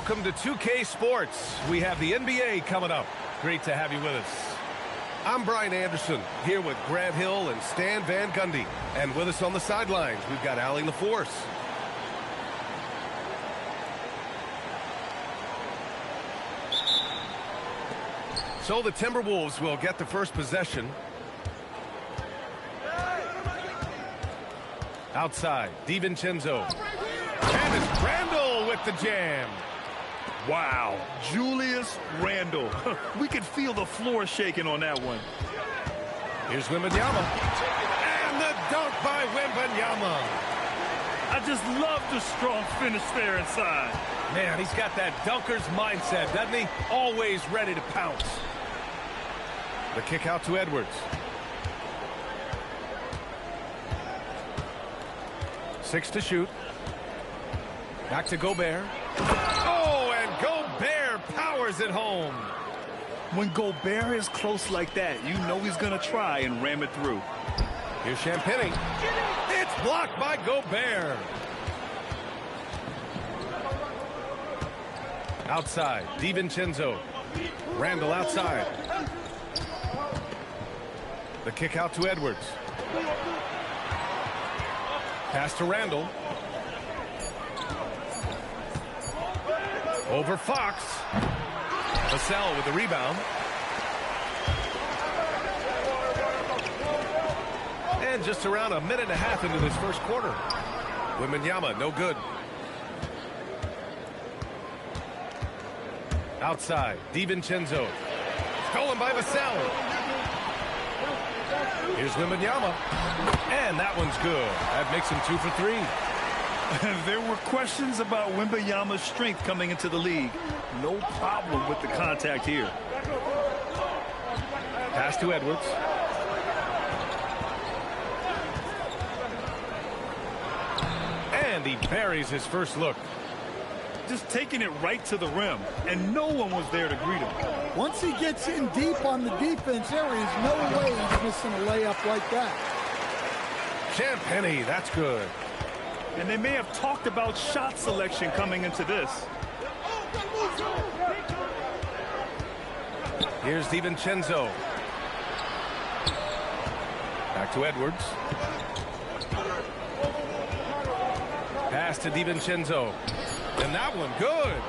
Welcome to 2K Sports. We have the NBA coming up. Great to have you with us. I'm Brian Anderson, here with Grant Hill and Stan Van Gundy. And with us on the sidelines, we've got Allie LaForce. So the Timberwolves will get the first possession. Outside, DiVincenzo. And it's Randle with the jam. Wow, Julius Randle. We could feel the floor shaking on that one. Here's Wembanyama. And the dunk by Wembanyama. I just love the strong finish there inside. Man, he's got that dunker's mindset, doesn't he? Always ready to pounce. The kick out to Edwards. 6 to shoot. Back to Gobert. Oh, and Gobert powers it home. When Gobert is close like that, you know he's going to try and ram it through. Here's Champagnie. It's blocked by Gobert. Outside, DiVincenzo. Randle outside. The kick out to Edwards. Pass to Randle. Over Fox. Vassell with the rebound. And just around a minute and a half into this first quarter. Wembanyama, no good. Outside, DiVincenzo. Stolen by Vassell. Here's Wembanyama. And that one's good. That makes him 2 for 3. There were questions about Wembanyama's strength coming into the league. No problem with the contact here. Pass to Edwards. And he buries his first look. Just taking it right to the rim, and no one was there to greet him. Once he gets in deep on the defense, there is no way he's missing a layup like that. Champagnie, that's good. And they may have talked about shot selection coming into this. Here's DiVincenzo. Back to Edwards. Pass to DiVincenzo. And that one, good.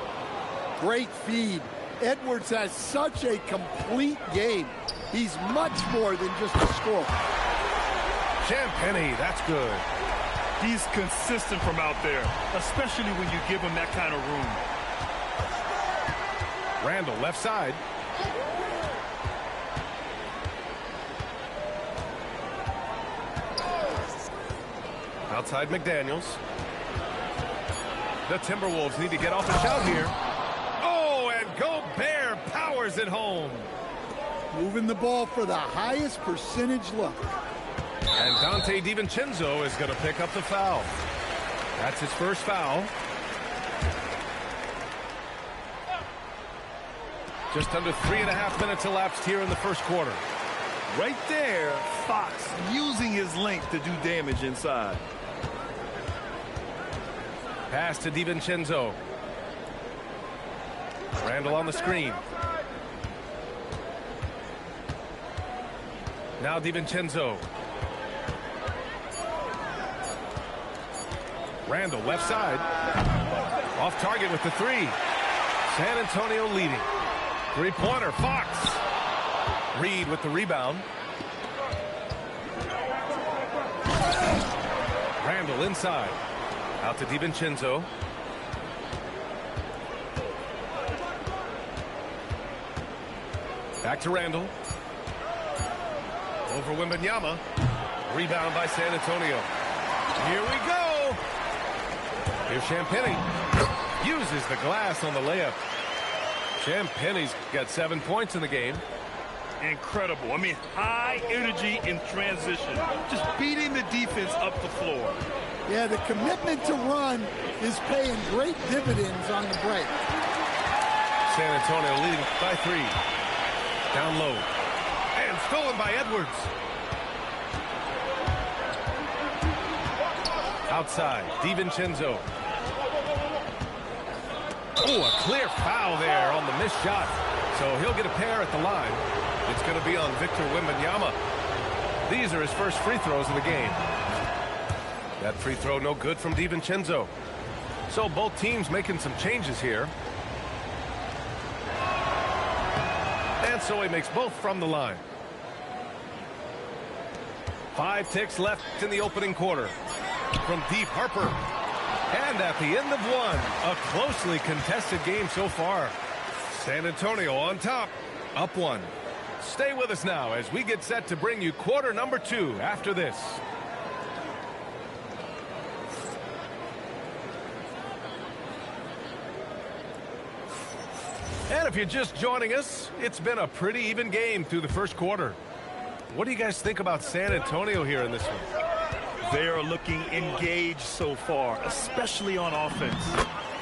Great feed. Edwards has such a complete game. He's much more than just a scorer. Champagnie, that's good. He's consistent from out there, especially when you give him that kind of room. Randle, left side. Outside McDaniels. The Timberwolves need to get off a shout here. Oh, and Gobert powers it home. Moving the ball for the highest percentage look. And Dante DiVincenzo is going to pick up the foul. That's his first foul. Just under 3.5 minutes elapsed here in the first quarter. Right there, Fox using his length to do damage inside. Pass to DiVincenzo. Randle on the screen. Now DiVincenzo. Randle, left side. Off target with the 3. San Antonio leading. Three-pointer, Fox. Reed with the rebound. Randle inside. Out to DiVincenzo. Back to Randle. Over Wembanyama. Rebound by San Antonio. Here we go. Here's Champagnie. Uses the glass on the layup. Champagnie's got 7 points in the game. Incredible. I mean, high energy in transition. Just beating the defense up the floor. Yeah, the commitment to run is paying great dividends on the break. San Antonio leading by 3. Down low. And stolen by Edwards. Outside, DiVincenzo. Oh, a clear foul there on the missed shot. So he'll get a pair at the line. It's going to be on Victor Wembanyama. These are his first free throws of the game. That free throw no good from DiVincenzo. So both teams making some changes here. And so he makes both from the line. 5 ticks left in the opening quarter. From deep, Harper. And at the end of one, a closely contested game so far. San Antonio on top, up 1. Stay with us now as we get set to bring you quarter number 2 after this. And if you're just joining us, it's been a pretty even game through the first quarter. What do you guys think about San Antonio here in this one? They are looking engaged so far, especially on offense.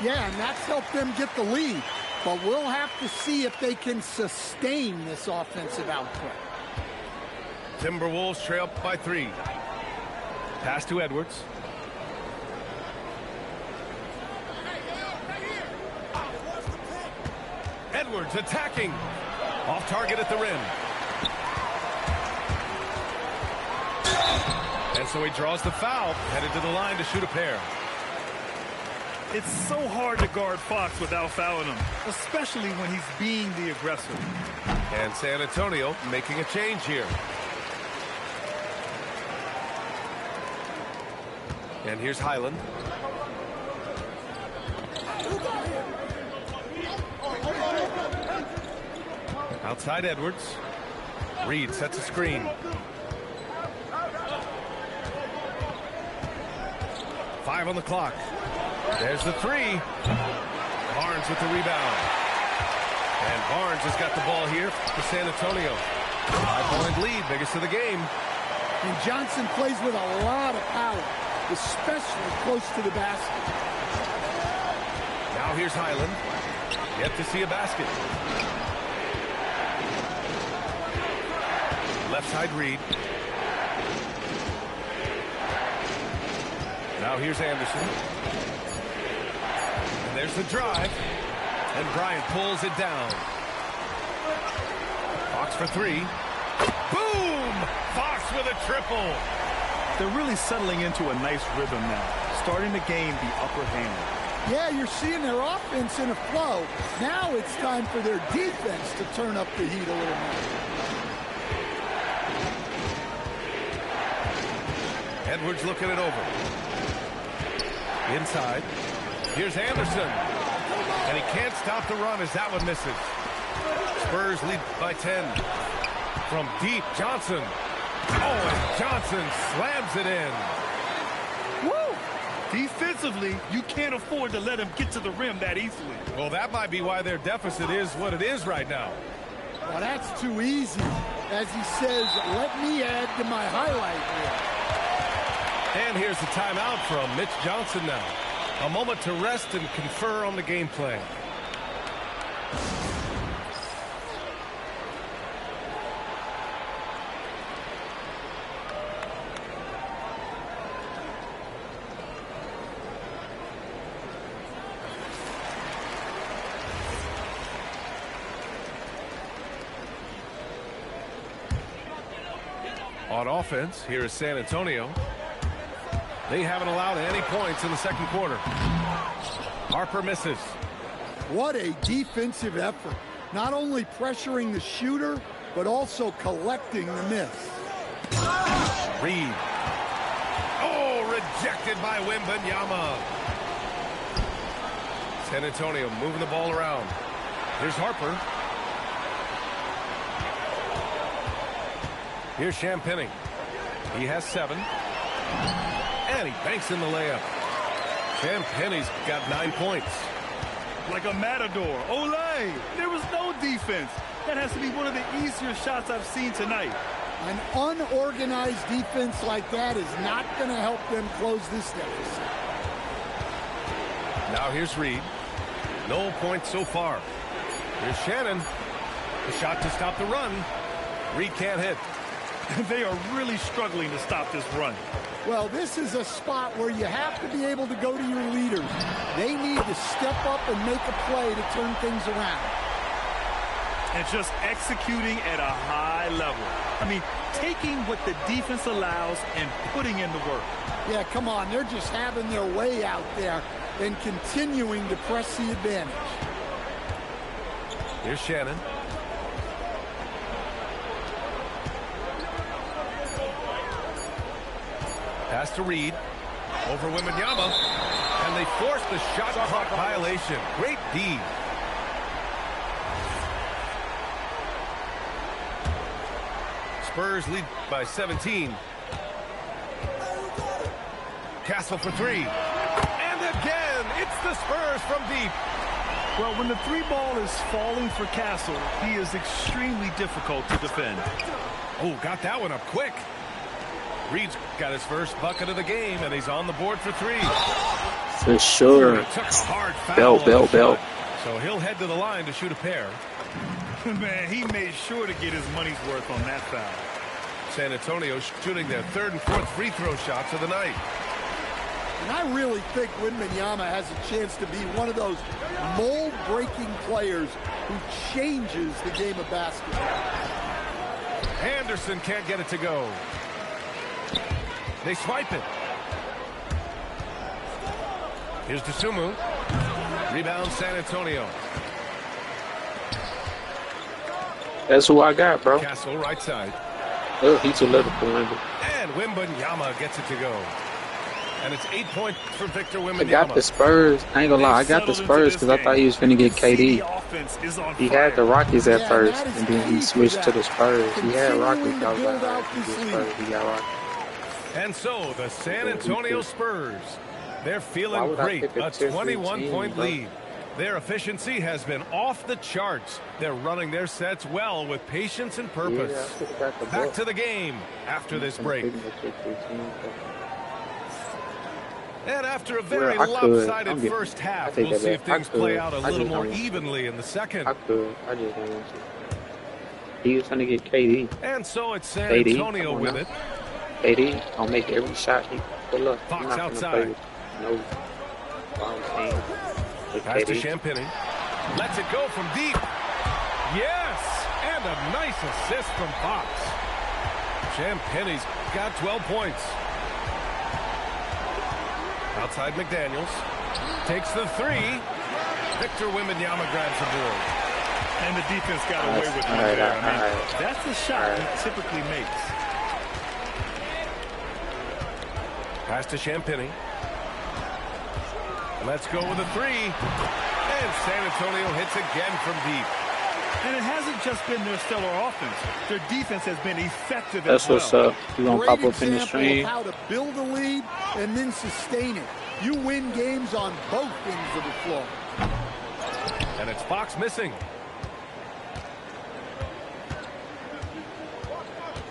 Yeah, and that's helped them get the lead. But we'll have to see if they can sustain this offensive output. Timberwolves trail by 3. Pass to Edwards. Edwards attacking. Off target at the rim. And so he draws the foul, headed to the line to shoot a pair. It's so hard to guard Fox without fouling him, especially when he's being the aggressor. And San Antonio making a change here. And here's Highland. Outside Edwards. Reed sets a screen. 5 on the clock. There's the 3. Barnes with the rebound. And Barnes has got the ball here for San Antonio. 5-point lead, biggest of the game. And Johnson plays with a lot of power, especially close to the basket. Now here's Highland. Yet to see a basket. Left side Reed. Now here's Anderson. And there's the drive. And Bryant pulls it down. Fox for 3. Boom! Fox with a triple. They're really settling into a nice rhythm now, starting to gain the upper hand. Yeah, you're seeing their offense in a flow. Now it's time for their defense to turn up the heat a little more. Edwards looking it over. Inside. Here's Anderson. And he can't stop the run as that one misses. Spurs lead by 10. From deep, Johnson. Oh, and Johnson slams it in. Woo! Defensively, you can't afford to let him get to the rim that easily. Well, that might be why their deficit is what it is right now. Well, that's too easy. As he says, let me add to my highlight reel. And here's the timeout from Mitch Johnson now. A moment to rest and confer on the game plan. On offense, here is San Antonio. They haven't allowed any points in the second quarter. Harper misses. What a defensive effort. Not only pressuring the shooter, but also collecting the miss. Reed. Oh, rejected by Wembanyama. San Antonio moving the ball around. Here's Harper. Here's Champagnie. He has 7. And he banks in the layup. Champagnie's got 9 points. Like a matador. Olay! There was no defense. That has to be one of the easier shots I've seen tonight. An unorganized defense like that is not going to help them close this deficit. Now here's Reed. No points so far. Here's Shannon. The shot to stop the run. Reed can't hit. They are really struggling to stop this run. Well, this is a spot where you have to be able to go to your leaders. They need to step up and make a play to turn things around. And just executing at a high level. I mean, taking what the defense allows and putting in the work. Yeah, come on. They're just having their way out there and continuing to press the advantage. Here's Shannon. Pass to Reed. Over Wembanyama. And they force the shot clock violation. Great D. Spurs lead by 17. Castle for three. And again, it's the Spurs from deep. Well, when the three ball is falling for Castle, he is extremely difficult to defend. Oh, got that one up quick. Reed's got his first bucket of the game, and he's on the board for three. For sure. He took a hard foul Bell. So he'll head to the line to shoot a pair. Man, he made sure to get his money's worth on that foul. San Antonio shooting their third and fourth free throw shots of the night. And I really think Wembanyama has a chance to be one of those mold-breaking players who changes the game of basketball. Anderson can't get it to go. They swipe it. Here's Dosunmu. Rebound San Antonio. That's who I got, bro. Castle right side. Oh, he's too little for him. And Wembanyama gets it to go. And it's 8 points for Victor Wembanyama. I got the Spurs. I ain't gonna lie. I got the Spurs because I thought he was finna get KD. He had the Rockets at first, and then he switched to the Spurs. He had Rockets. I was like, all right, he gets Spurs. He got Rockets. And so the San Antonio Spurs, they're feeling great. A 21-point lead. Their efficiency has been off the charts. They're running their sets well with patience and purpose. Back to the game after this break. And after a very lopsided first half, we'll see if things play out a little more evenly in the second. I just didn't want to. He was trying to get KD. And so it's San Antonio with it. KD, I'll make every shot he pull up. Fox outside. No long team. Pass to Champagnie. Lets it go from deep. Yes! And a nice assist from Fox. Champagnie's got 12 points. Outside McDaniels. Takes the three. Victor Wembanyama grabs the board. And the defense got away with it there. I mean, that's the shot he typically makes. Pass to Champagnie. Let's go with a three. And San Antonio hits again from deep. And it hasn't just been their stellar offense. Their defense has been effective as well. That's what's up. You gonna pop up in the stream? How to build a lead and then sustain it. You win games on both ends of the floor. And it's Fox missing.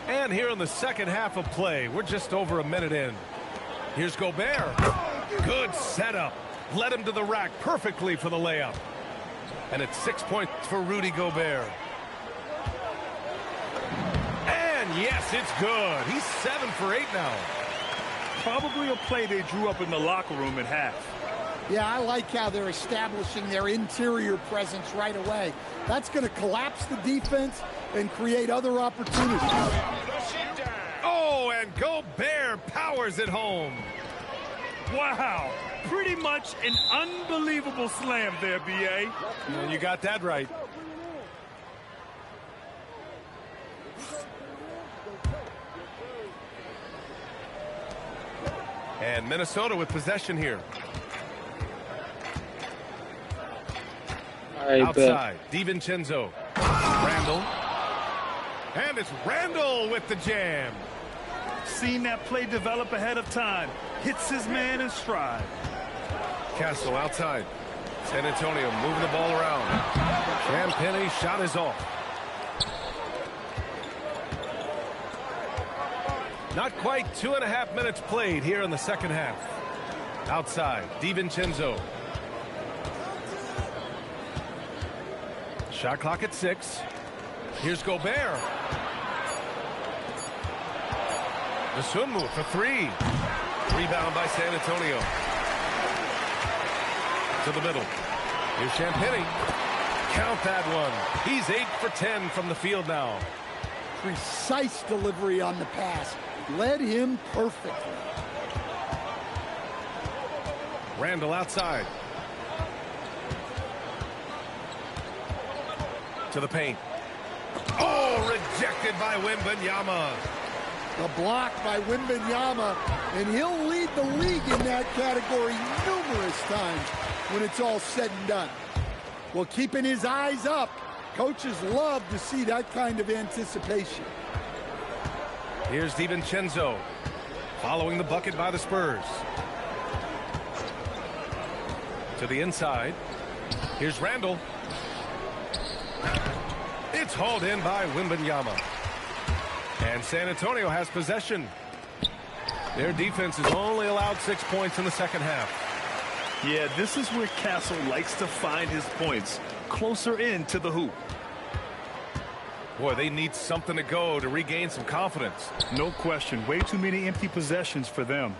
And here in the second half of play, we're just over a minute in. Here's Gobert. Good setup. Led him to the rack perfectly for the layup. And it's 6 points for Rudy Gobert. And yes, it's good. He's 7 for 8 now. Probably a play they drew up in the locker room at half. Yeah, I like how they're establishing their interior presence right away. That's going to collapse the defense and create other opportunities. Oh, and Gobert powers it home. Wow, pretty much an unbelievable slam there, B.A. And you got that right. And Minnesota with possession here. Outside, DiVincenzo. Randall. And it's Randall with the jam. Seen that play develop ahead of time. Hits his man in stride. Castle outside. San Antonio moving the ball around. Champagnie shot is off. Not quite 2.5 minutes played here in the second half. Outside, DiVincenzo. Shot clock at 6. Here's Gobert. Dosunmu for three. Rebound by San Antonio. To the middle. Here's Champagnie. Count that one. He's 8 for 10 from the field now. Precise delivery on the pass. Led him perfectly. Randall outside. To the paint. Oh, rejected by Wembanyama. The block by Wembanyama, and he'll lead the league in that category numerous times when it's all said and done. Well, keeping his eyes up, coaches love to see that kind of anticipation. Here's DiVincenzo, following the bucket by the Spurs. To the inside. Here's Randall. It's hauled in by Wembanyama. And San Antonio has possession. Their defense has only allowed 6 points in the second half. Yeah, this is where Castle likes to find his points, closer in to the hoop. Boy, they need something to go to regain some confidence. No question. Way too many empty possessions for them.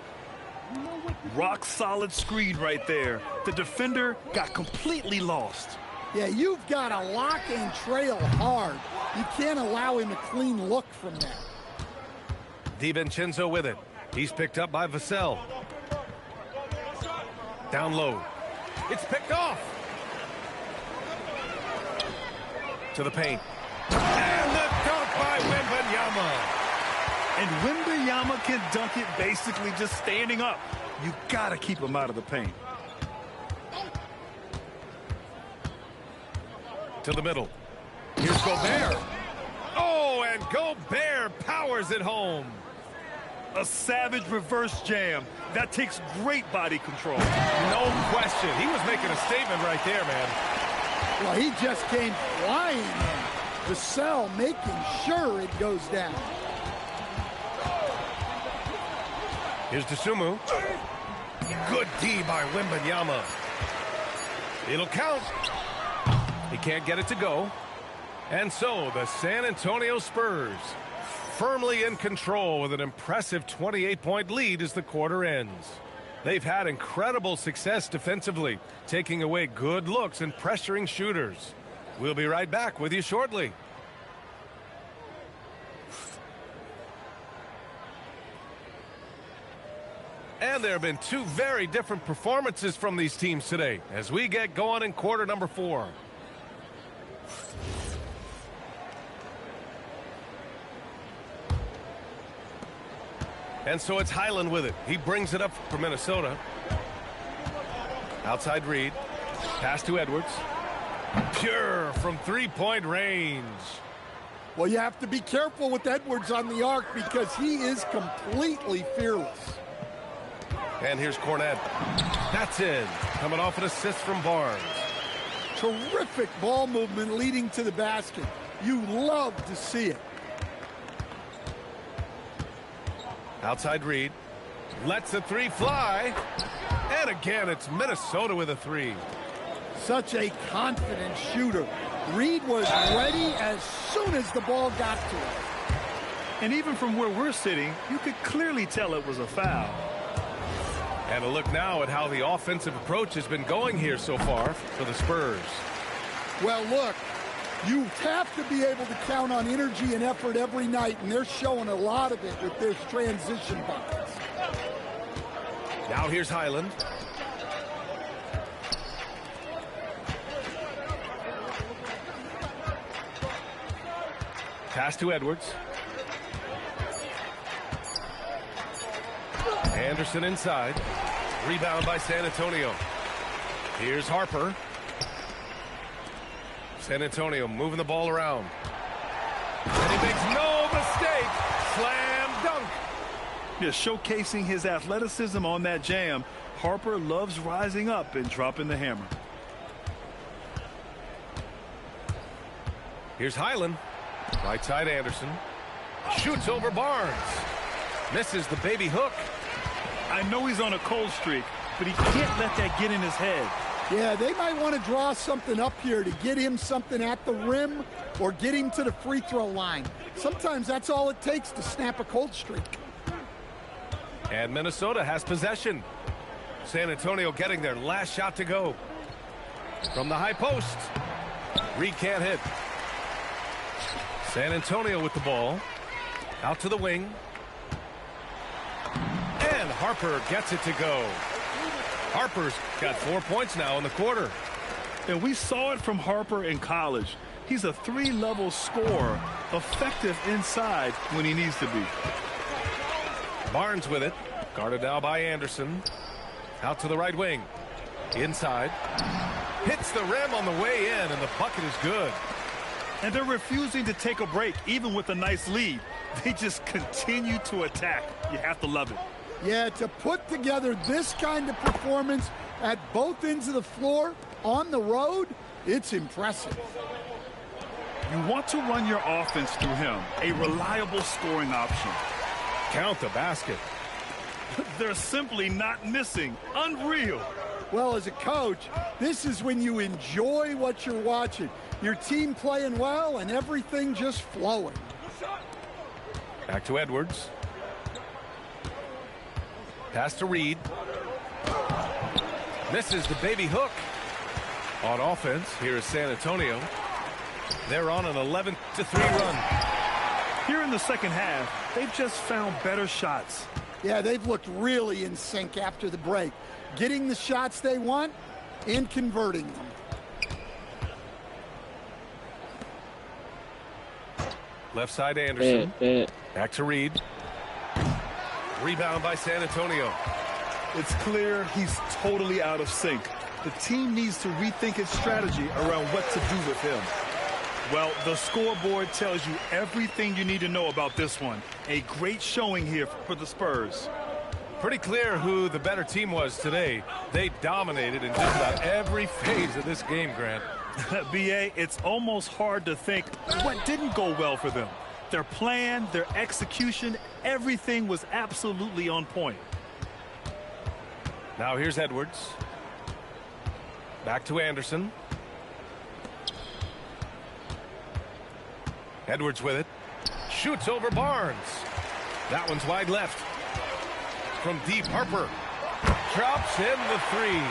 Rock solid screen right there. The defender got completely lost. Yeah, you've got to lock and trail hard. You can't allow him a clean look from that. DiVincenzo with it. He's picked up by Vassell. Down low. It's picked off. To the paint. And the dunk by Wembanyama. And Wembanyama can dunk it basically just standing up. You got to keep him out of the paint. To the middle. Here's Gobert. Oh, and Gobert powers it home. A savage reverse jam. That takes great body control. No question. He was making a statement right there, man. Well, he just came flying in. Vassell making sure it goes down. Here's Dosunmu. Good D by Wembanyama. It'll count. He can't get it to go. And so the San Antonio Spurs firmly in control with an impressive 28-point lead as the quarter ends. They've had incredible success defensively, taking away good looks and pressuring shooters. We'll be right back with you shortly. And there have been two very different performances from these teams today as we get going in quarter number 4. And so it's Highland with it. He brings it up for Minnesota. Outside Reed. Pass to Edwards. Pure from three-point range. Well, you have to be careful with Edwards on the arc because he is completely fearless. And here's Cornette. That's in. Coming off an assist from Barnes. Terrific ball movement leading to the basket. You love to see it. Outside Reed. Lets the three fly. And again, it's Minnesota with a three. Such a confident shooter. Reed was ready as soon as the ball got to him. And even from where we're sitting, you could clearly tell it was a foul. And a look now at how the offensive approach has been going here so far for the Spurs. Well, look, you have to be able to count on energy and effort every night, and they're showing a lot of it with their transition buckets. Now here's Highland. Pass to Edwards. Anderson inside. Rebound by San Antonio. Here's Harper. San Antonio moving the ball around. And he makes no mistake. Slam dunk. Just showcasing his athleticism on that jam. Harper loves rising up and dropping the hammer. Here's Highland. Right side Anderson. Shoots over Barnes. Misses the baby hook. I know he's on a cold streak, but he can't let that get in his head. Yeah, they might want to draw something up here to get him something at the rim or get him to the free throw line. Sometimes that's all it takes to snap a cold streak. And Minnesota has possession. San Antonio getting their last shot to go. From the high post. Reed can't hit. San Antonio with the ball. Out to the wing. And Harper gets it to go. Harper's got 4 points now in the quarter. And we saw it from Harper in college. He's a three-level scorer, effective inside when he needs to be. Barnes with it. Guarded now by Anderson. Out to the right wing. Inside. Hits the rim on the way in, and the bucket is good. And they're refusing to take a break, even with a nice lead. They just continue to attack. You have to love it. Yeah, to put together this kind of performance at both ends of the floor on the road, it's impressive. You want to run your offense through him, a reliable scoring option. Count the basket. They're simply not missing. Unreal. Well, as a coach, this is when you enjoy what you're watching. Your team playing well and everything just flowing. Back to Edwards. Pass to Reed. Misses the baby hook. On offense, here is San Antonio. They're on an 11-3 run. Here in the second half, they've just found better shots. Yeah, they've looked really in sync after the break. Getting the shots they want and converting them. Left side Anderson. Back to Reed. Rebound by San Antonio. It's clear he's totally out of sync. The team needs to rethink its strategy around what to do with him. Well, the scoreboard tells you everything you need to know about this one. A great showing here for the Spurs. Pretty clear who the better team was today. They dominated in just about every phase of this game, Grant. B.A., it's almost hard to think what didn't go well for them. Their plan, their execution, everything was absolutely on point. Now here's Edwards. Back to Anderson. Edwards with it. Shoots over Barnes. That one's wide left. From deep, Harper. Drops in the three.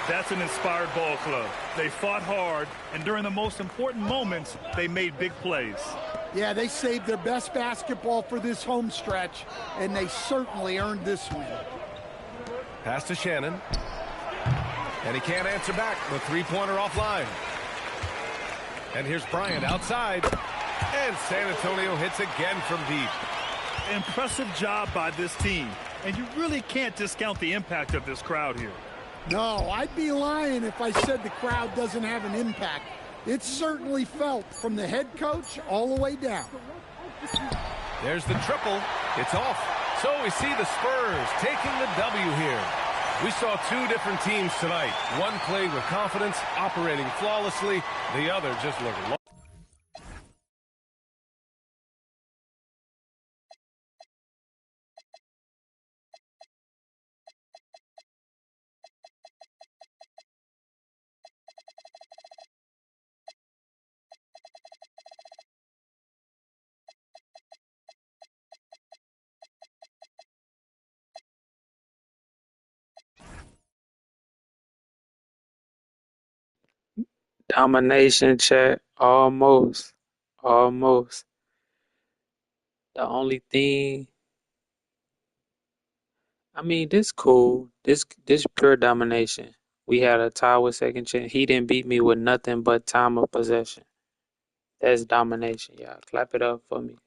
That's an inspired ball club. They fought hard, and during the most important moments, they made big plays. Yeah, they saved their best basketball for this home stretch, and they certainly earned this win. Pass to Shannon. And he can't answer back. The three-pointer offline. And here's Bryant outside. And San Antonio hits again from deep. Impressive job by this team. And you really can't discount the impact of this crowd here. No, I'd be lying if I said the crowd doesn't have an impact. It's certainly felt from the head coach all the way down. There's the triple. It's off. So we see the Spurs taking the W here. We saw two different teams tonight. One played with confidence, operating flawlessly. The other just looked lost. Domination chat. Almost. Almost. The only thing, I mean, this cool. This pure domination. We had a tie with second chance. He didn't beat me with nothing but time of possession. That's domination, y'all. Clap it up for me.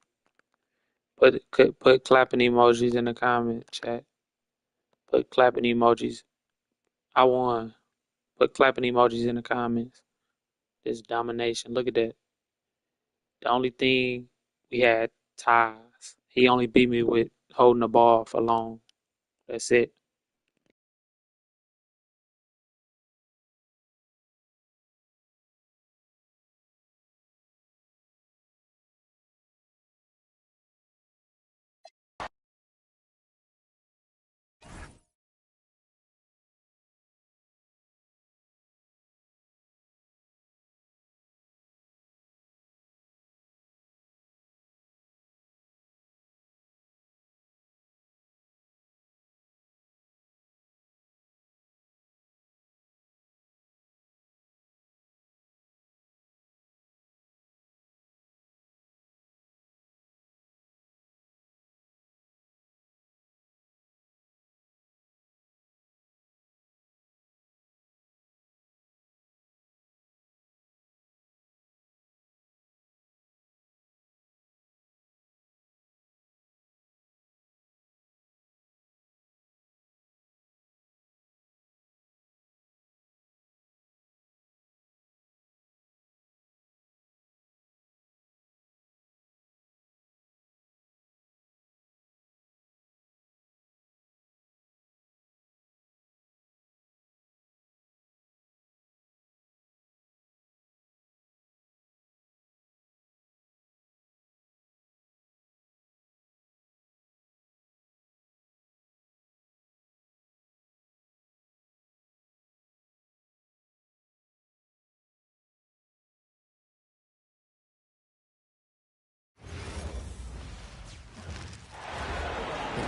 Put clapping emojis in the comment chat. Put clapping emojis. I won. Put clapping emojis in the comments. This domination. Look at that. The only thing we had ties. He only beat me with holding the ball for long. That's it.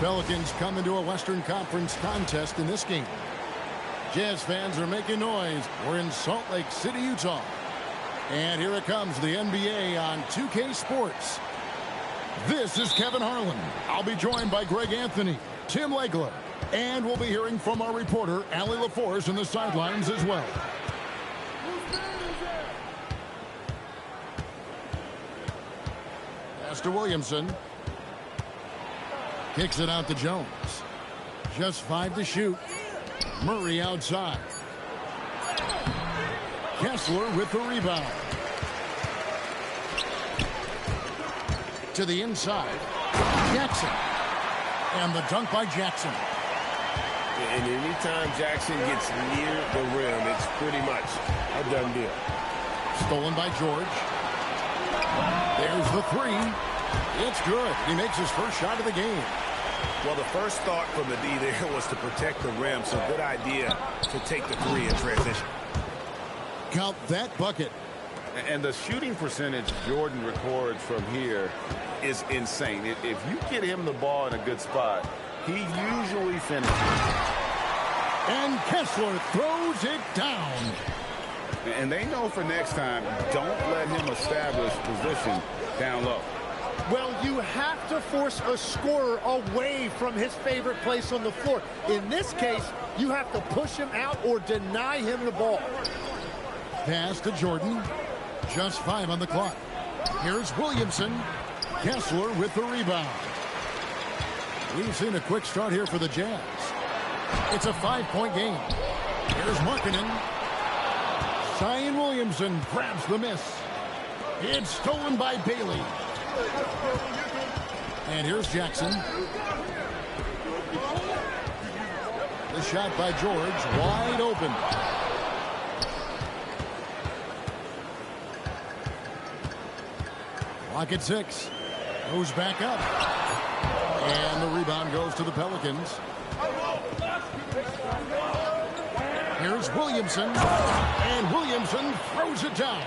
Pelicans come into a Western Conference contest in this game. Jazz fans are making noise. We're in Salt Lake City, Utah. And here it comes, the NBA on 2K Sports. This is Kevin Harlan. I'll be joined by Greg Anthony, Tim Legler, and we'll be hearing from our reporter, Allie LaForce, in the sidelines as well. Pastor Williamson. Kicks it out to Jones. Just 5 to shoot. Murray outside. Kessler with the rebound. To the inside. Jackson. And the dunk by Jackson. And anytime Jackson gets near the rim, it's pretty much a done deal. Stolen by George. There's the three. It's good. He makes his first shot of the game. Well, the first thought from the D there was to protect the rim, so good idea to take the three in transition. Count that bucket. And the shooting percentage Jordan records from here is insane. If you get him the ball in a good spot, he usually finishes. And Kessler throws it down. And they know for next time, don't let him establish position down low. Well, you have to force a scorer away from his favorite place on the floor. In this case, you have to push him out or deny him the ball. Pass to Jordan. Just 5 on the clock. Here's Williamson. Kessler with the rebound. We've seen a quick start here for the Jazz. It's a 5-point game. Here's Markkanen. Zion Williamson grabs the miss. It's stolen by Bailey. And here's Jackson. The shot by George, wide open. Clock at 6. Goes back up. And the rebound goes to the Pelicans. Here's Williamson. And Williamson throws it down.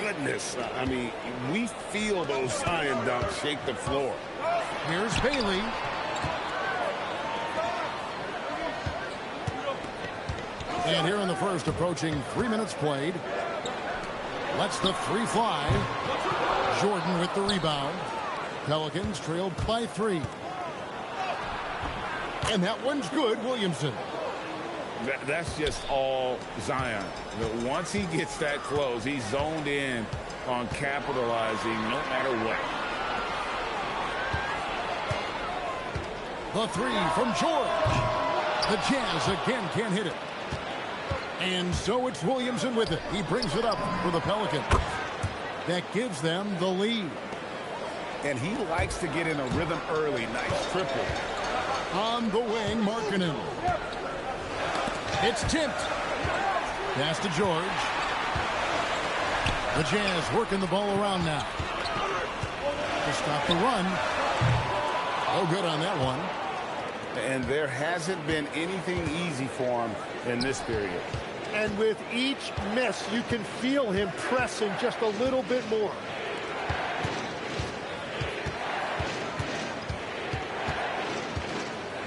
Goodness, I mean, we feel those Zion dunks shake the floor. Here's Bailey. And here in the first, approaching 3 minutes played. Lets the three fly. Jordan with the rebound. Pelicans trailed by 3. And that one's good, Williamson. That's just all Zion. Once he gets that close, he's zoned in on capitalizing no matter what. The three from George. The Jazz again can't hit it. And so it's Williamson with it. He brings it up for the Pelicans. That gives them the lead. And he likes to get in a rhythm early. Nice triple. On the wing, Markkanen. It's tipped. Pass to George. The Jazz working the ball around now. To stop the run. Oh, good on that one. And there hasn't been anything easy for him in this period. And with each miss, you can feel him pressing just a little bit more.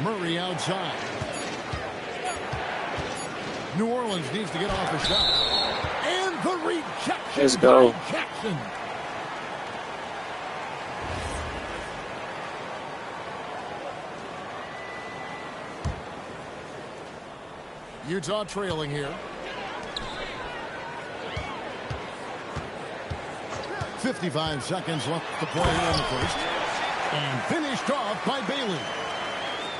Murray outside. New Orleans needs to get off a shot. And the rejection Let's go. by Jackson. Utah trailing here. 55 seconds left to play here in the first. And finished off by Bailey.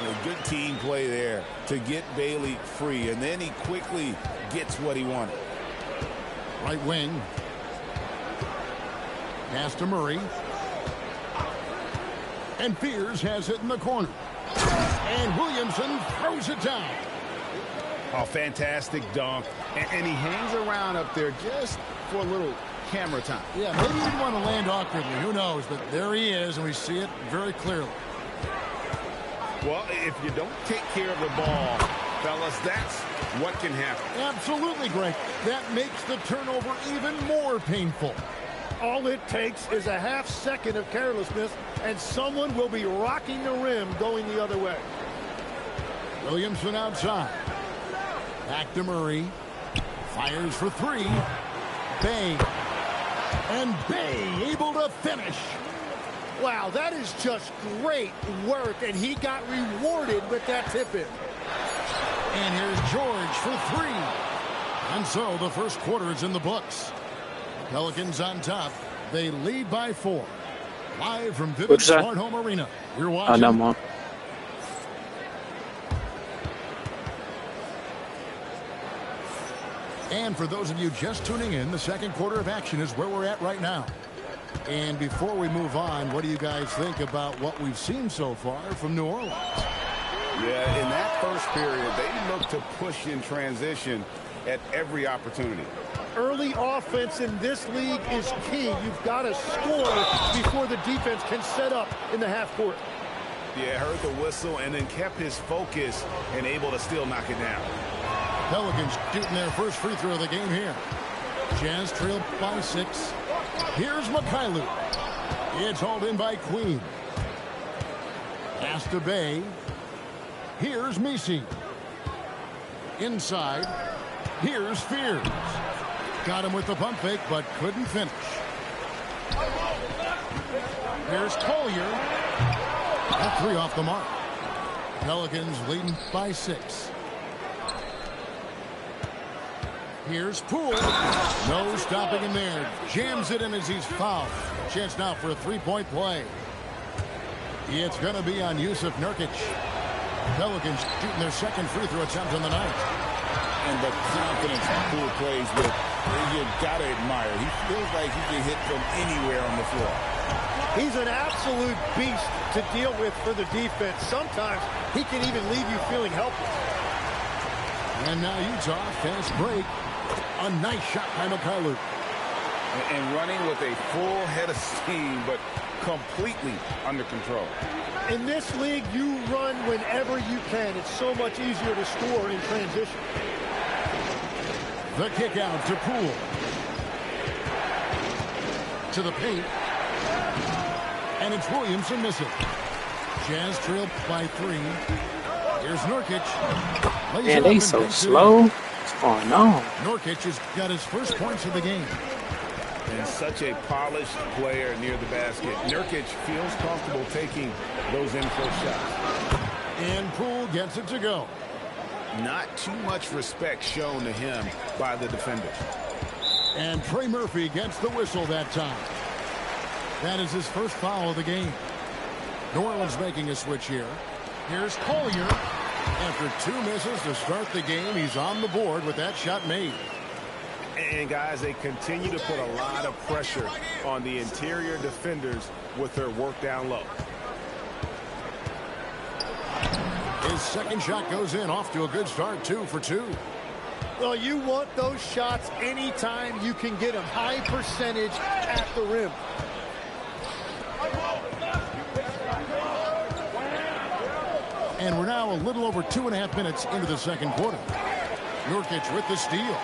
A good team play there to get Bailey free, and then he quickly gets what he wanted. Right wing. Pass to Murray. And Fears has it in the corner. And Williamson throws it down. Oh, fantastic dunk. And he hangs around up there just for a little camera time. Yeah, maybe he didn't want to land awkwardly. Who knows? But there he is, and we see it very clearly. Well, if you don't take care of the ball, fellas, that's what can happen. Absolutely, Greg. That makes the turnover even more painful. All it takes is a half second of carelessness, and someone will be rocking the rim going the other way. Williamson outside. Back to Murray. Fires for three. Bey. And Bey able to finish. Wow, that is just great work, and he got rewarded with that tip-in. And here's George for three. And so the first quarter is in the books. Pelicans on top. They lead by 4. Live from Vivint Smart Home Arena. You're watching. Oh, no more. And for those of you just tuning in, the second quarter of action is where we're at right now. And before we move on, what do you guys think about what we've seen so far from New Orleans? Yeah, in that first period, they look to push in transition at every opportunity. Early offense in this league is key. You've got to score before the defense can set up in the half court. Yeah, heard the whistle and then kept his focus and able to still knock it down. Pelicans shooting their first free throw of the game here. Jazz trail by 6. Here's Mikhailuk. It's hauled in by Queen. Pass to Bey. Here's Misi. Inside. Here's Fears. Got him with the pump fake, but couldn't finish. Here's Collier. That 3 off the mark. Pelicans leading by 6. Here's Poole. No stopping him there. Jams it in as he's fouled. Chance now for a 3-point play. It's going to be on Jusuf Nurkic. Pelicans shooting their second free throw attempt on the night. And the confidence Poole plays with, you got to admire. He feels like he can hit from anywhere on the floor. He's an absolute beast to deal with for the defense. Sometimes he can even leave you feeling helpless. And now Utah, fast break. A nice shot by Mikhailuk. And running with a full head of steam, but completely under control. In this league, you run whenever you can. It's so much easier to score in transition. The kick out to Poole. To the paint. And it's Williamson missing. Jazz trail by 3. Here's Nurkic. Man, they so slow. What's going on? Nurkic has got his first points of the game. And such a polished player near the basket. Nurkic feels comfortable taking those in-close shots. And Poole gets it to go. Not too much respect shown to him by the defenders. And Trey Murphy gets the whistle that time. That is his first foul of the game. New Orleans making a switch here. Here's Collier. After 2 misses to start the game, he's on the board with that shot made. And guys, they continue to put a lot of pressure on the interior defenders with their work down low. His second shot goes in, off to a good start, 2 for 2. Well, you want those shots anytime you can get them. High percentage at the rim. And we're now a little over 2.5 minutes into the second quarter. Nurkic with the steal.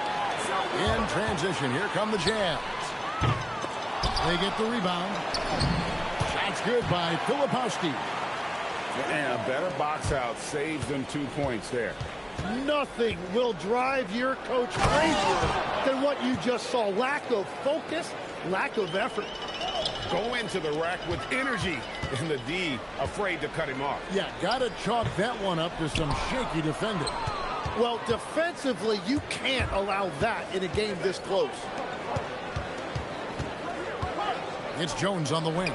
In transition, here come the Jazz. They get the rebound. Shot's good by Filipowski. And a better box out saves them 2 points there. Nothing will drive your coach crazier than what you just saw. Lack of focus, lack of effort. Go into the rack with energy, and the D afraid to cut him off. Yeah, got to chalk that one up to some shaky defending. Well, defensively, you can't allow that in a game this close. It's Jones on the wing.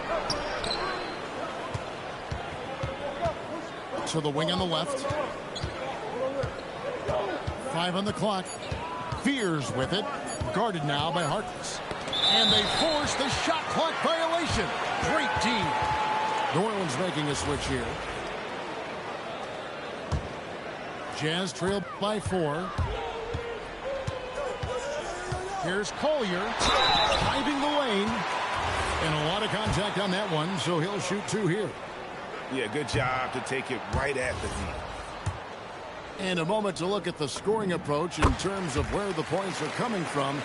To the wing on the left. 5 on the clock. Fears with it. Guarded now by Harkless. And they force the shot clock violation. Great team. New Orleans making a switch here. Jazz trail by 4. Here's Collier. Driving the lane. And a lot of contact on that one, so he'll shoot 2 here. Yeah, good job to take it right at the D. And a moment to look at the scoring approach in terms of where the points are coming from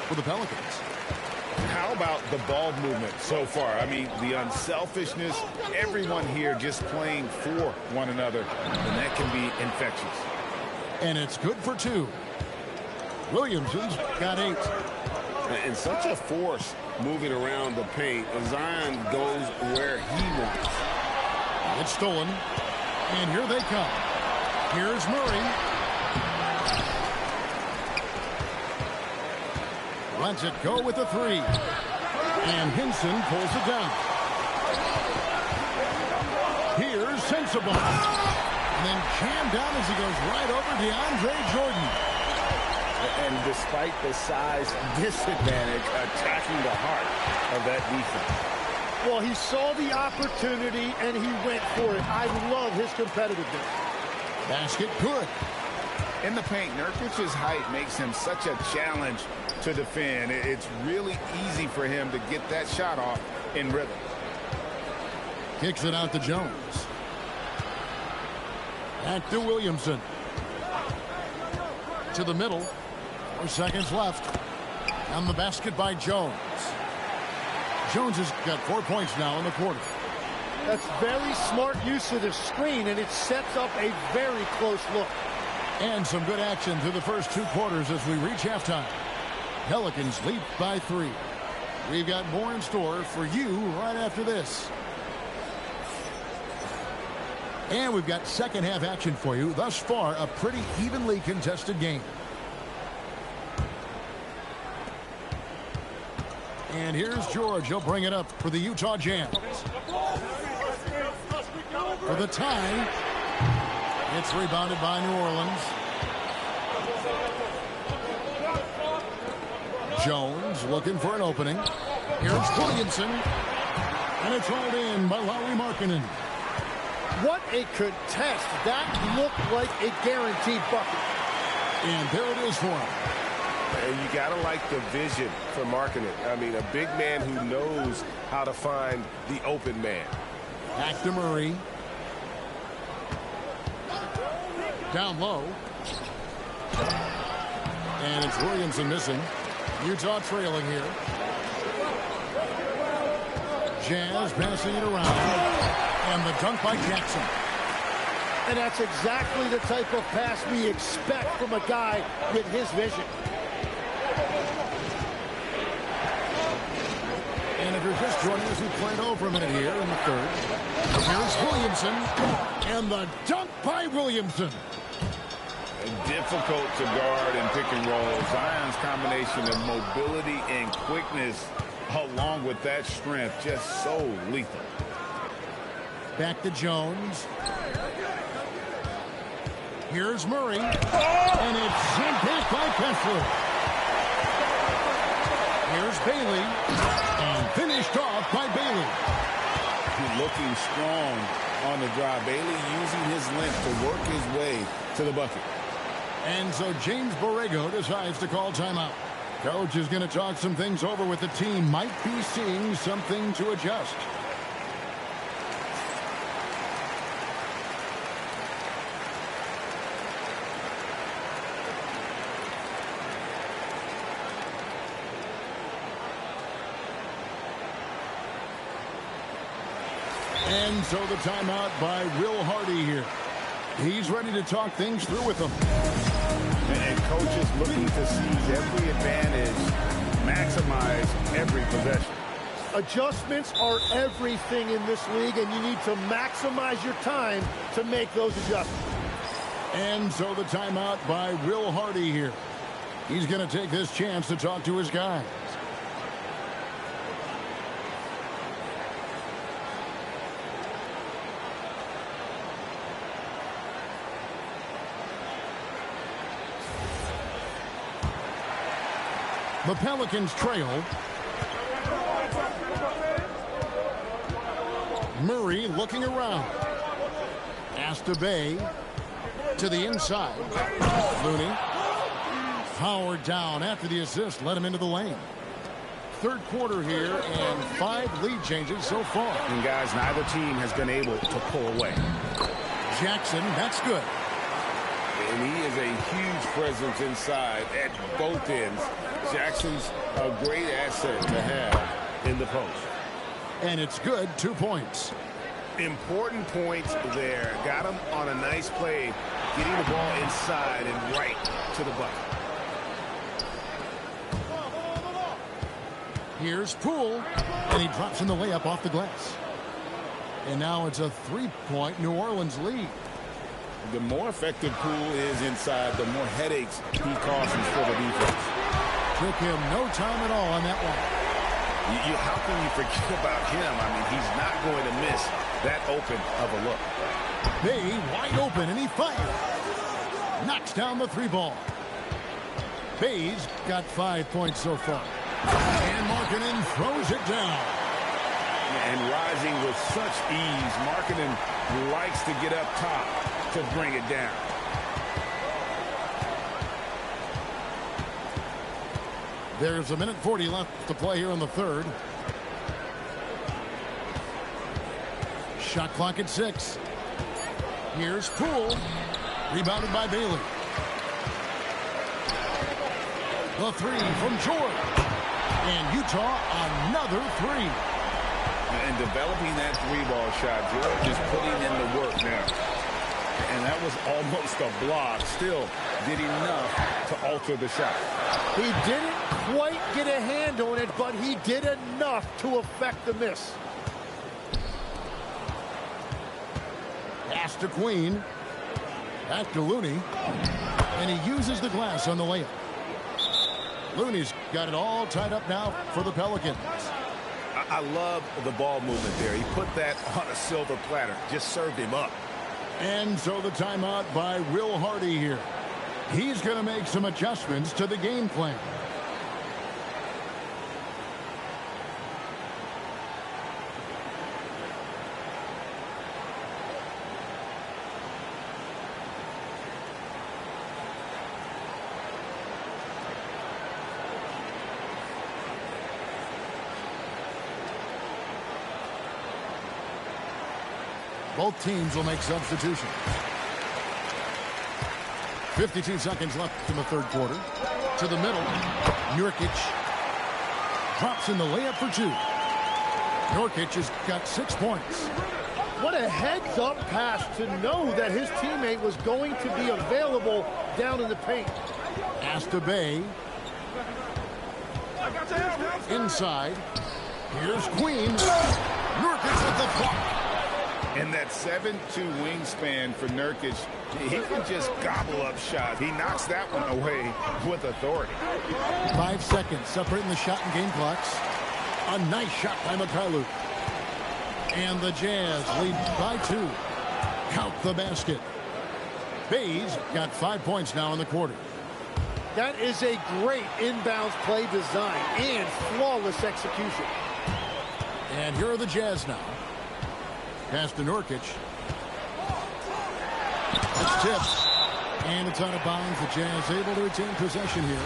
for the Pelicans. how about the ball movement so far? I mean, the unselfishness, everyone here just playing for one another, and that can be infectious. And it's good for 2. Williamson's got 8. And such a force moving around the paint. Zion goes where he wants. It's stolen. And here they come. Here's Murray. Lets it go with the 3. And Hinson pulls it down. Here's Sensabaugh. And then jammed down as he goes right over DeAndre Jordan. And despite the size disadvantage, attacking the heart of that defense. Well, he saw the opportunity, and he went for it. I love his competitiveness. Basket good. In the paint, Nurkic's height makes him such a challenge to defend. It's really easy for him to get that shot off in rhythm. Kicks it out to Jones. Back to Williamson. To the middle. 4 seconds left. On the basket by Jones. Jones has got 4 points now in the quarter. That's very smart use of the screen, and it sets up a very close look. And some good action through the first 2 quarters as we reach halftime. Pelicans lead by 3. We've got more in store for you right after this. And we've got second half action for you. Thus far, a pretty evenly contested game. And here's George. He'll bring it up for the Utah Jazz. For the tie. It's rebounded by New Orleans. Jones looking for an opening. Here's Williamson. And it's hauled in by Lauri Markkanen. What a contest. That looked like a guaranteed bucket. And there it is for him. And you got to like the vision for Markkanen. I mean, a big man who knows how to find the open man. Back to Murray. Down low. And it's Williamson missing. Utah trailing here. Jazz passing it around. And the dunk by Jackson. And that's exactly the type of pass we expect from a guy with his vision. And if you're just joining us, we played over a minute here in the third. Here's Williamson. And the dunk by Williamson. Difficult to guard and pick and roll. Zion's combination of mobility and quickness along with that strength, just so lethal. Back to Jones. Here's Murray. And it's sent back by Kessler. Here's Bailey. And finished off by Bailey. Looking strong on the drive. Bailey using his length to work his way to the bucket. And so James Borrego decides to call timeout. Coach is going to talk some things over with the team. Might be seeing something to adjust. And so the timeout by Will Hardy here. He's ready to talk things through with them. And coach is looking to seize every advantage, maximize every possession. Adjustments are everything in this league, and you need to maximize your time to make those adjustments. And so the timeout by Will Hardy here. He's going to take this chance to talk to his guys. The Pelicans trail. Murray looking around. Asta Bay to the inside. Looney. Howard down after the assist. Let him into the lane. Third quarter here and 5 lead changes so far. And guys, neither team has been able to pull away. Jackson, that's good. and he is a huge presence inside at both ends. Jackson's a great asset to have in the post. And it's good, 2 points. Important points there. Got him on a nice play, getting the ball inside and right to the bucket. Here's Poole, and he drops in the layup off the glass. And now it's a 3-point New Orleans lead. The more effective Poole is inside, the more headaches he causes for the defense. Took him no time at all on that one. How can you forget about him? I mean, he's not going to miss that open of a look. Bay wide open, and he fires. Knocks down the 3 ball. Bay's got 5 points so far. And Markkanen throws it down. And rising with such ease. Markkanen likes to get up top to bring it down. There's 1:40 left to play here in the third. Shot clock at 6. Here's Poole. Rebounded by Bailey. The 3 from George. And Utah another 3. And developing that 3-ball shot, George is putting in the work now. And that was almost a block. Still did enough to alter the shot. He didn't quite get a hand on it, but he did enough to affect the miss. Pass to Queen. Back to Looney. And he uses the glass on the layup. Looney's got it all tied up now for the Pelicans. I love the ball movement there. He put that on a silver platter. Just served him up. And so the timeout by Will Hardy here. He's going to make some adjustments to the game plan. Both teams will make substitutions. 52 seconds left in the third quarter. To the middle. Nurkic drops in the layup for 2. Nurkic has got 6 points. What a heads-up pass to know that his teammate was going to be available down in the paint. Pass to Bay. Inside. Here's Queen. Nurkic with the block. And that 7'2" wingspan for Nurkic, he can just gobble up shots. He knocks that one away with authority. 5 seconds separating the shot and game clocks. A nice shot by Mikhailuk. And the Jazz lead by 2. Count the basket. Bay's got 5 points now in the quarter. That is a great inbounds play design and flawless execution. And here are the Jazz now. Pass to Nurkic. It's tipped. And it's out of bounds. The Jazz able to retain possession here.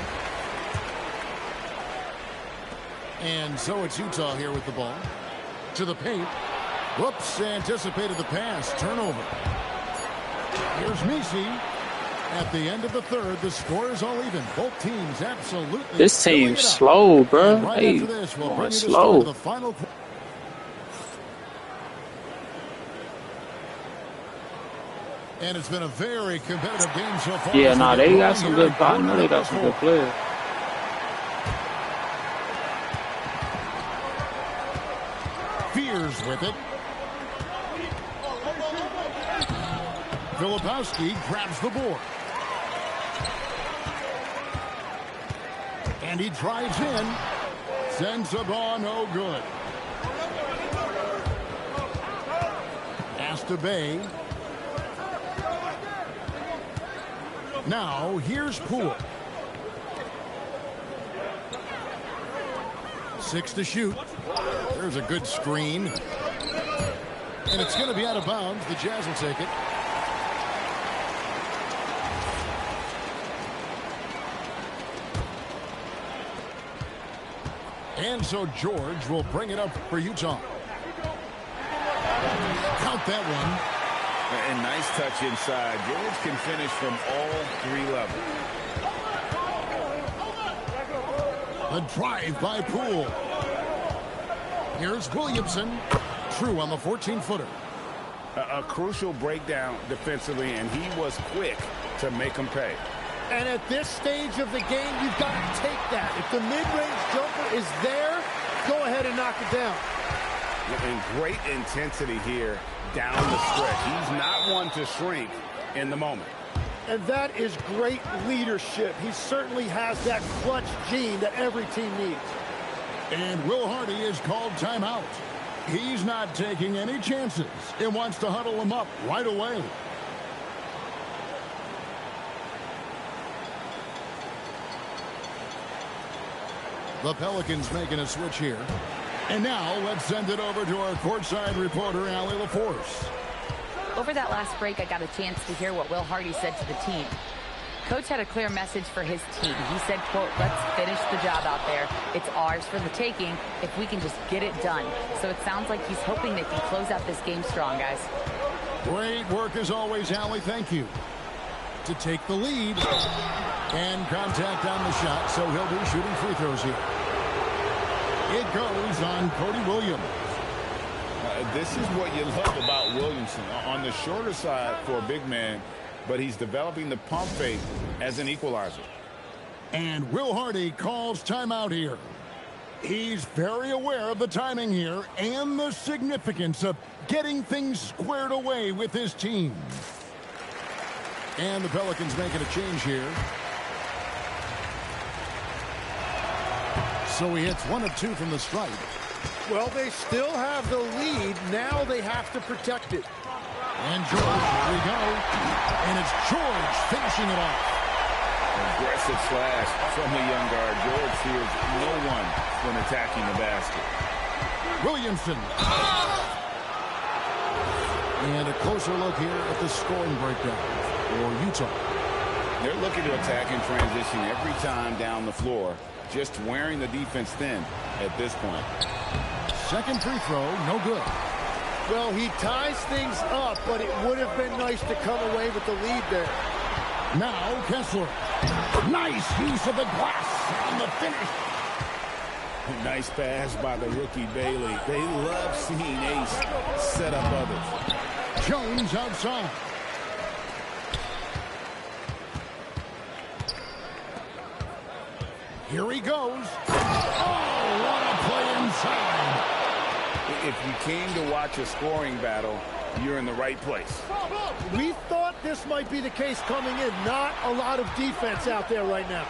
And so it's Utah here with the ball. To the paint. Whoops, anticipated the pass. Turnover. Here's Messi. At the end of the third, the score is all even. Both teams absolutely. This team's slow, bro. Right hey, after this, we'll bring you slow. the final. And it's been a very competitive game so far. Yeah, nah, they got some good partners. They got some good players. Fears with it. Filipowski grabs the board. And he drives in. Sends the ball no good. Pass to Bay. Now, here's Poole. 6 to shoot. There's a good screen. And it's going to be out of bounds. The Jazz will take it. And so George will bring it up for Utah. Count that one. And nice touch inside. George can finish from all 3 levels. The drive by Poole. Here's Williamson. True on the 14-footer. A crucial breakdown defensively, and he was quick to make him pay. And at this stage of the game, you've got to take that. If the mid-range jumper is there, go ahead and knock it down. And great intensity here down the stretch. He's not one to shrink in the moment. And that is great leadership. He certainly has that clutch gene that every team needs. And Will Hardy is called timeout. He's not taking any chances. He wants to huddle him up right away. The Pelicans making a switch here. And now let's send it over to our courtside reporter, Allie LaForce. Over that last break, I got a chance to hear what Will Hardy said to the team. Coach had a clear message for his team. He said, quote, let's finish the job out there. It's ours for the taking if we can just get it done. So it sounds like he's hoping they can close out this game strong, guys. Great work as always, Allie. Thank you. To take the lead. And contact on the shot, so he'll be shooting free throws here. It goes on Cody Williams. This is what you love about Williamson. On the shorter side for a big man, but he's developing the pump fake as an equalizer. And Will Hardy calls timeout here. He's very aware of the timing here and the significance of getting things squared away with his team. And the Pelicans making a change here. So he hits 1 of 2 from the stripe. Well, they still have the lead. Now they have to protect it. And George, here we go. And it's George finishing it off. Aggressive slash from the young guard. George fears no one when attacking the basket. Williamson. And a closer look here at the scoring breakdown for Utah. They're looking to attack in transition every time down the floor, just wearing the defense thin at this point. Second free throw, no good. Well, he ties things up, but it would have been nice to come away with the lead there. Now Kessler. Nice use of the glass on the finish. Nice pass by the rookie Bailey. They love seeing Ace set up others. Jones outside. Here he goes. Oh, what a play inside. If you came to watch a scoring battle, you're in the right place. We thought this might be the case coming in. Not a lot of defense out there right now.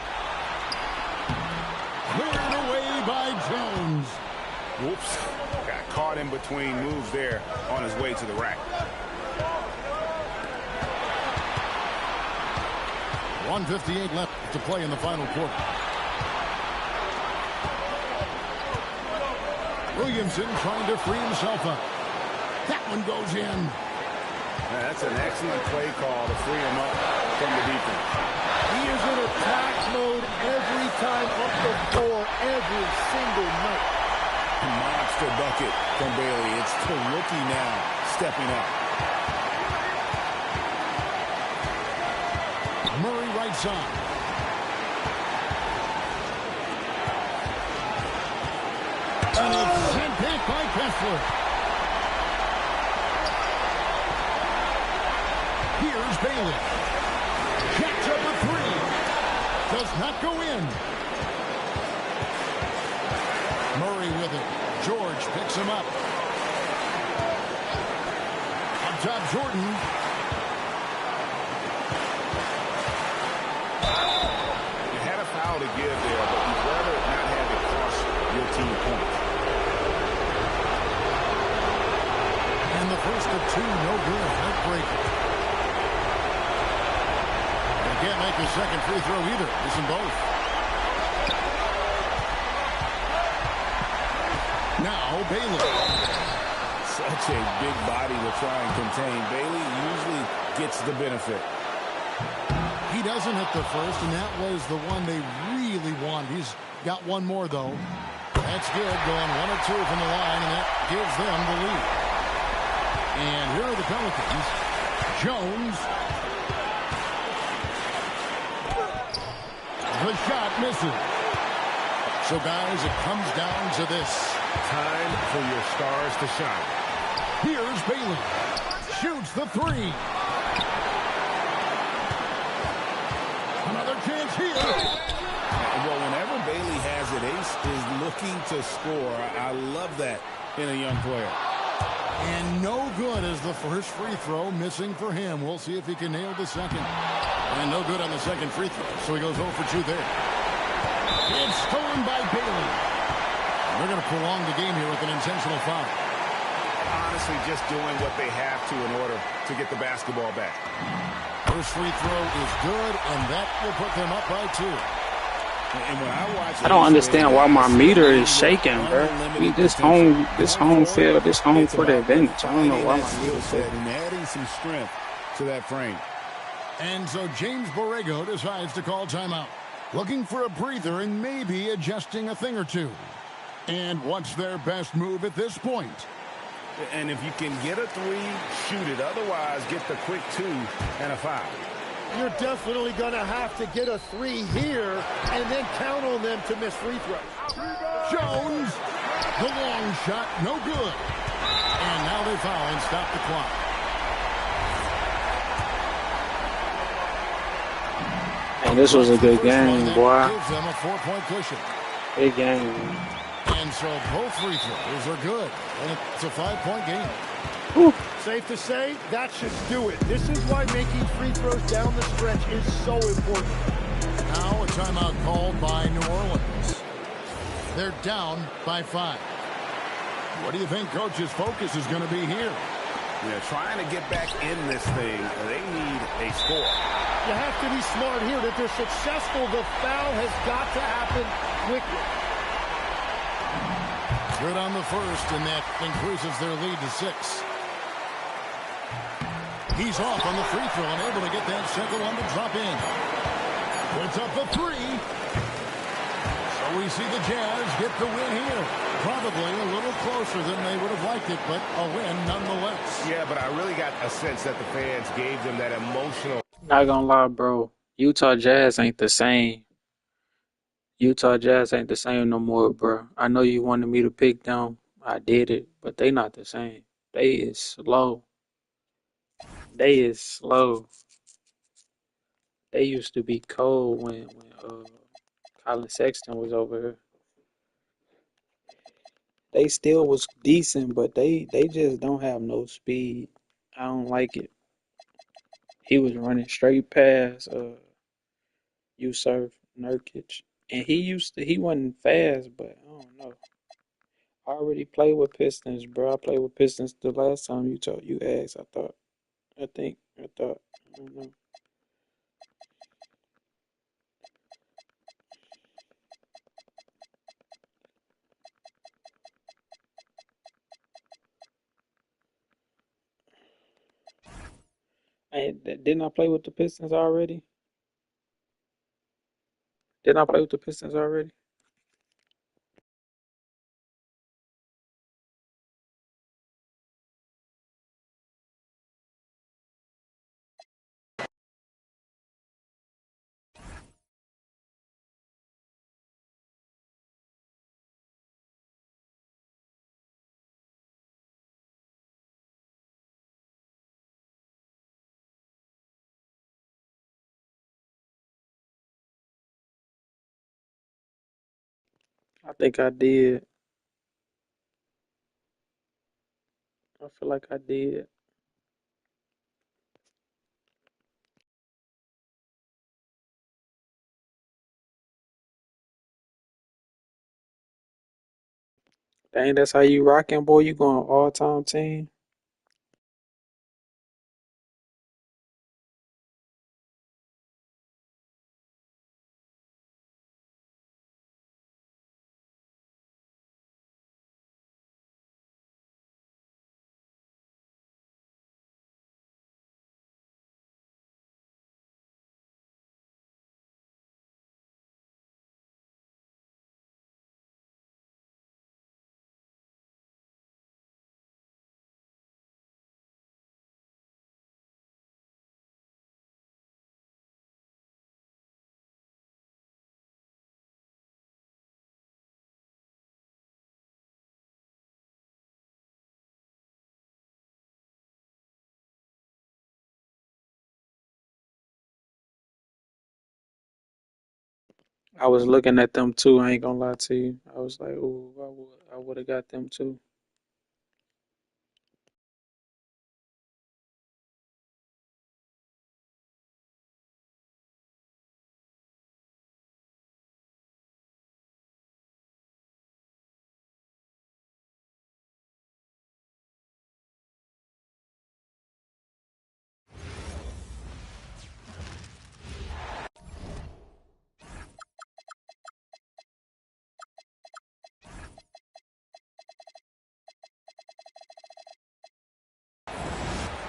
Cleared away by Jones. Whoops. Got caught in between moves there on his way to the rack. 1:58 left to play in the final quarter. Williamson trying to free himself up. That one goes in. That's an excellent play call to free him up from the defense. He is in attack mode every time up the floor, every single night. Monster bucket from Bailey. It's the rookie now stepping up. Murray right side. And it's sent back by Kessler. Here's Bailey. Catch up a three. Does not go in. Murray with it. George picks him up. Up top, Jordan. You had a foul to give there, but you'd rather not have it cost your team points. And the first of two, no good. Heartbreaker. They can't make a second free throw either. Missing both. Now Bailey. Such a big body to try and contain. Bailey usually gets the benefit. He doesn't hit the first, and that was the one they really wanted. He's got one more, though. That's good, going 1 of 2 from the line, and that gives them the lead. And here are the Pelicans. Jones. The shot misses. So, guys, it comes down to this. Time for your stars to shine. Here's Bailey. Shoots the three. Another chance here. Well, whenever Bailey has it, Ace is looking to score. I love that in a young player. And no good as the first free throw missing for him. We'll see if he can nail the second. And no good on the second free throw. So he goes 0 for 2 there. It's stolen by Bailey. They're going to prolong the game here with an intentional foul. Honestly, just doing what they have to in order to get the basketball back. First free throw is good, and that will put them up by 2. And when I watch, I don't understand why my meter is shaking, bro. This home field, this home court advantage. I don't know why my meter is shaking. And adding some strength to that frame. And so James Borrego decides to call timeout. Looking for a breather and maybe adjusting a thing or two. And what's their best move at this point? And if you can get a 3, shoot it. Otherwise, get the quick 2 and a foul. You're definitely going to have to get a 3 here and then count on them to miss free throws. Jones, the long shot, no good. And now they foul and stop the clock. And this was a good game, boy. Gives them a 4-point cushion. Big game. And so both free throws are good. And it's a 5-point game. Whew. Safe to say, that should do it. This is why making free throws down the stretch is so important. Now a timeout called by New Orleans. They're down by 5. What do you think Coach's focus is going to be here? Yeah, trying to get back in this thing, they need a score. You have to be smart here. If they're successful, the foul has got to happen quickly. Good on the first, and that increases their lead to 6. He's off on the free throw and able to get that second one to drop in. Puts up the 3. So we see the Jazz get the win here. Probably a little closer than they would have liked it, but a win nonetheless. Yeah, but I really got a sense that the fans gave them that emotional. Not gonna lie, bro. Utah Jazz ain't the same. Utah Jazz ain't the same no more, bro. I know you wanted me to pick them. I did it, but they not the same. They is slow. They is slow. They used to be cold when Colin Sexton was over here. They still was decent, but they just don't have no speed. I don't like it. He was running straight past Yusuf Nurkic. And he wasn't fast, but I don't know. I already played with Pistons, bro. I played with Pistons the last time you asked, I thought. I don't know. Didn't I play with the Pistons already? Didn't I play with the Pistons already? I think I did. I feel like I did. Dang, that's how you rocking, boy. You going all-time team? I was looking at them too. I ain't gonna lie to you. I was like, "Ooh, I would have got them too."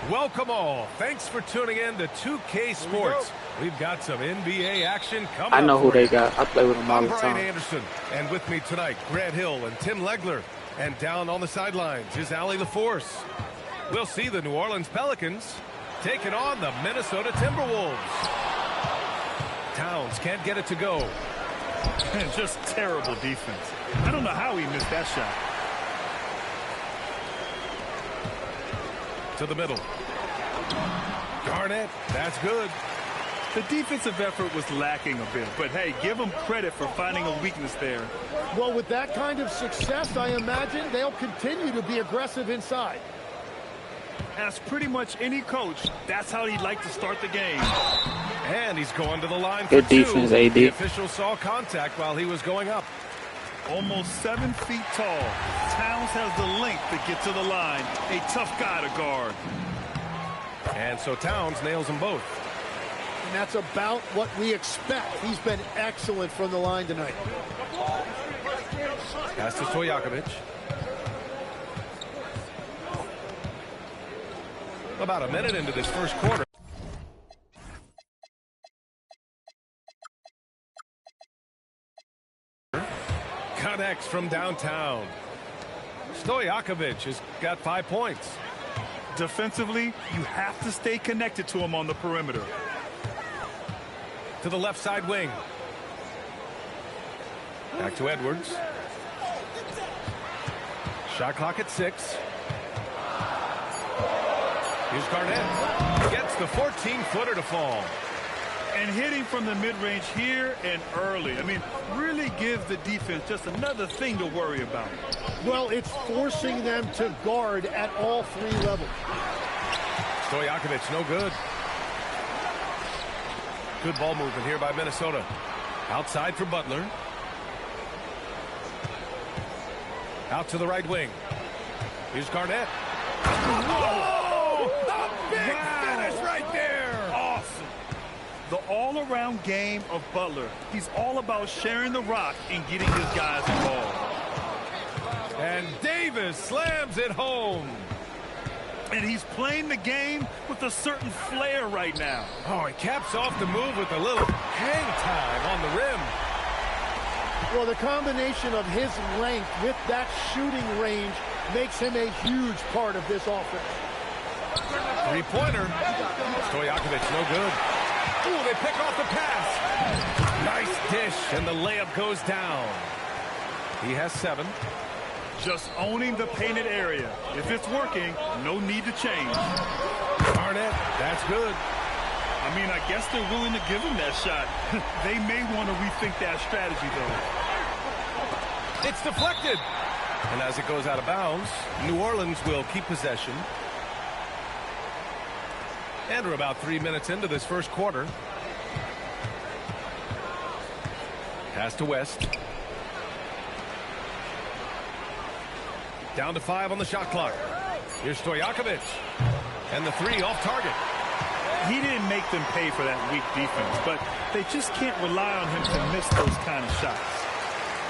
Welcome all. Thanks for tuning in to 2K Sports. We've got some NBA action coming up. I know who for they you. got. I play with them all I'm the Brian time. Anderson, and with me tonight, Grant Hill and Tim Legler. And down on the sidelines is Allie LaForce. We'll see the New Orleans Pelicans taking on the Minnesota Timberwolves. Towns can't get it to go. And just terrible defense. I don't know how he missed that shot. To the middle. Garnett, that's good. The defensive effort was lacking a bit, but hey, give them credit for finding a weakness there. Well, with that kind of success, I imagine they'll continue to be aggressive inside. As pretty much any coach, that's how he'd like to start the game. And he's going to the line for Good defense, two. AD. The official saw contact while he was going up. Almost 7 feet tall. Towns has the length to get to the line. A tough guy to guard. And so Towns nails them both. And that's about what we expect. He's been excellent from the line tonight. Pass to Stojakovic. About a minute into this first quarter. Connects from downtown. Stojakovic has got 5 points. Defensively, you have to stay connected to him on the perimeter. To the left side wing. Back to Edwards. Shot clock at 6. Here's Garnett. Gets the 14-footer to fall. And hitting from the mid-range here and early. I mean, really gives the defense just another thing to worry about. Well, it's forcing them to guard at all 3 levels. Stojakovic, no good. Good ball movement here by Minnesota. Outside for Butler. Out to the right wing. Here's Garnett. Whoa! A big finish right there! Awesome. The all-around game of Butler. He's all about sharing the rock and getting his guys involved. And Davis slams it home. And he's playing the game with a certain flair right now. Oh, he caps off the move with a little hang time on the rim. Well, the combination of his length with that shooting range makes him a huge part of this offense. Three-pointer. Stojakovic, no good. Ooh, they pick off the pass. Nice dish, and the layup goes down. He has 7. Just owning the painted area. If it's working, no need to change. Garnett, that's good. I mean, I guess they're willing to give him that shot. They may want to rethink that strategy, though. It's deflected. And as it goes out of bounds, New Orleans will keep possession. And we're about 3 minutes into this first quarter. Pass to West. Down to 5 on the shot clock. Here's Stojakovic. And the 3 off target. He didn't make them pay for that weak defense, but they just can't rely on him to miss those kind of shots.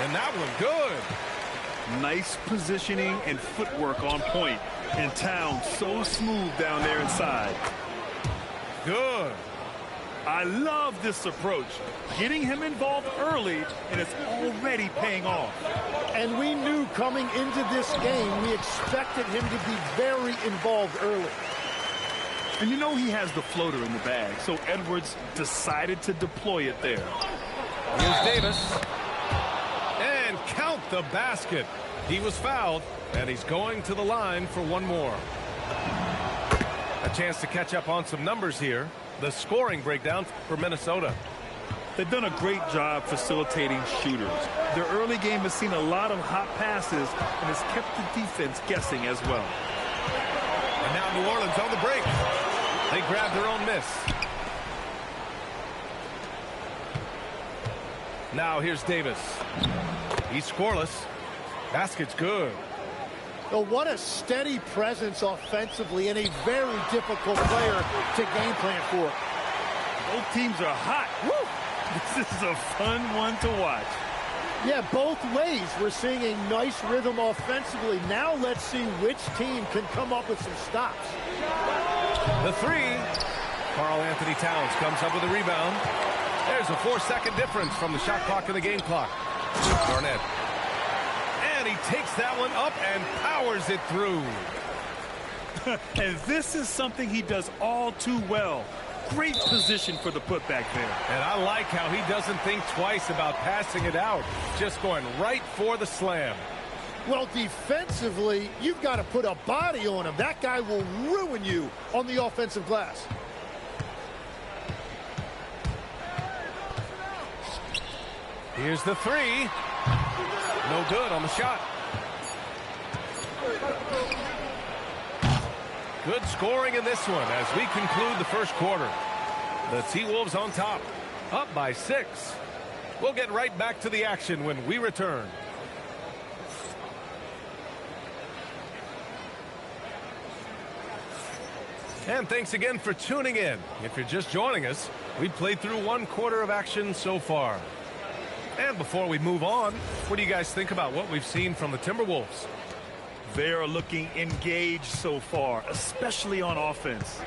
And that one good. Nice positioning and footwork on point. And Towns so smooth down there inside. Good. I love this approach. Getting him involved early, and it's already paying off. And we knew coming into this game, we expected him to be very involved early. And you know he has the floater in the bag, so Edwards decided to deploy it there. Here's Davis. And count the basket. He was fouled, and he's going to the line for one more. A chance to catch up on some numbers here. The scoring breakdown for Minnesota. They've done a great job facilitating shooters. Their early game has seen a lot of hot passes and has kept the defense guessing as well. And now New Orleans on the break. They grab their own miss. Now here's Davis. He's scoreless. Basket's good. Oh, what a steady presence offensively and a very difficult player to game plan for. Both teams are hot. Woo! This is a fun one to watch. Yeah, both ways. We're seeing a nice rhythm offensively. Now let's see which team can come up with some stops. The three. Karl-Anthony Towns comes up with a rebound. There's a 4-second difference from the shot clock and the game clock. Garnett. And he takes that one up and powers it through. And this is something he does all too well. Great position for the putback there. And I like how he doesn't think twice about passing it out. Just going right for the slam. Well, defensively, you've got to put a body on him. That guy will ruin you on the offensive glass. Here's the three. No good on the shot. Good scoring in this one as we conclude the first quarter. The T-Wolves on top, up by 6. We'll get right back to the action when we return. And thanks again for tuning in. If you're just joining us, we played through 1 quarter of action so far. And before we move on, what do you guys think about what we've seen from the Timberwolves? They are looking engaged so far, especially on offense.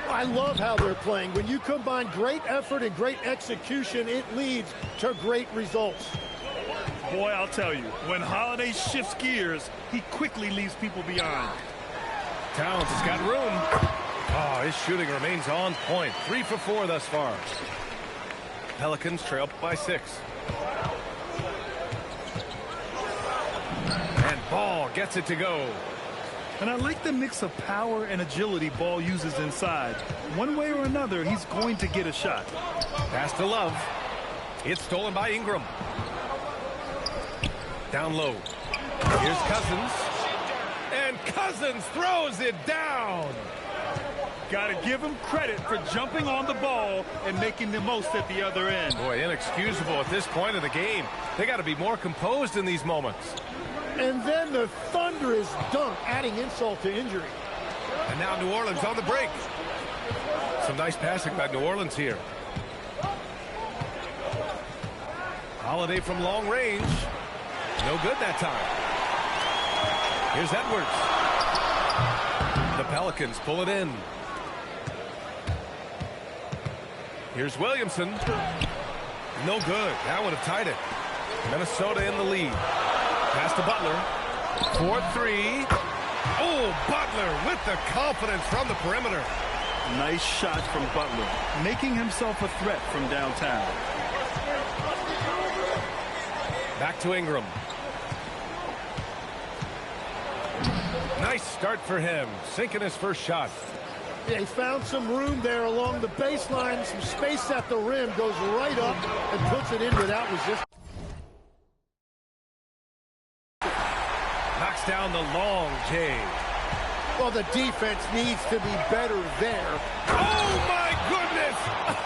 I love how they're playing. When you combine great effort and great execution, it leads to great results. Boy, I'll tell you, when Holiday shifts gears, he quickly leaves people behind. Towns has got room. Oh, his shooting remains on point. 3 for 4 thus far. Pelicans trail by 6. And Ball gets it to go. And I like the mix of power and agility Ball uses inside. One way or another, he's going to get a shot. Pass to Love. It's stolen by Ingram. Down low. Here's Cousins. And Cousins throws it down. Got to give him credit for jumping on the ball and making the most at the other end. Boy, inexcusable at this point of the game. They got to be more composed in these moments. And then the thunderous dunk, adding insult to injury. And now New Orleans on the break. Some nice passing by New Orleans here. Holiday from long range. No good that time. Here's Edwards. The Pelicans pull it in. Here's Williamson. No good. That would have tied it. Minnesota in the lead. Pass to Butler. 4-3. Oh, Butler with the confidence from the perimeter. Nice shot from Butler, making himself a threat from downtown. Back to Ingram. Nice start for him. Sinking his first shot. Yeah, he found some room there along the baseline, some space at the rim, goes right up and puts it in without resistance. Knocks down the long J. Well, the defense needs to be better there. Oh, my goodness!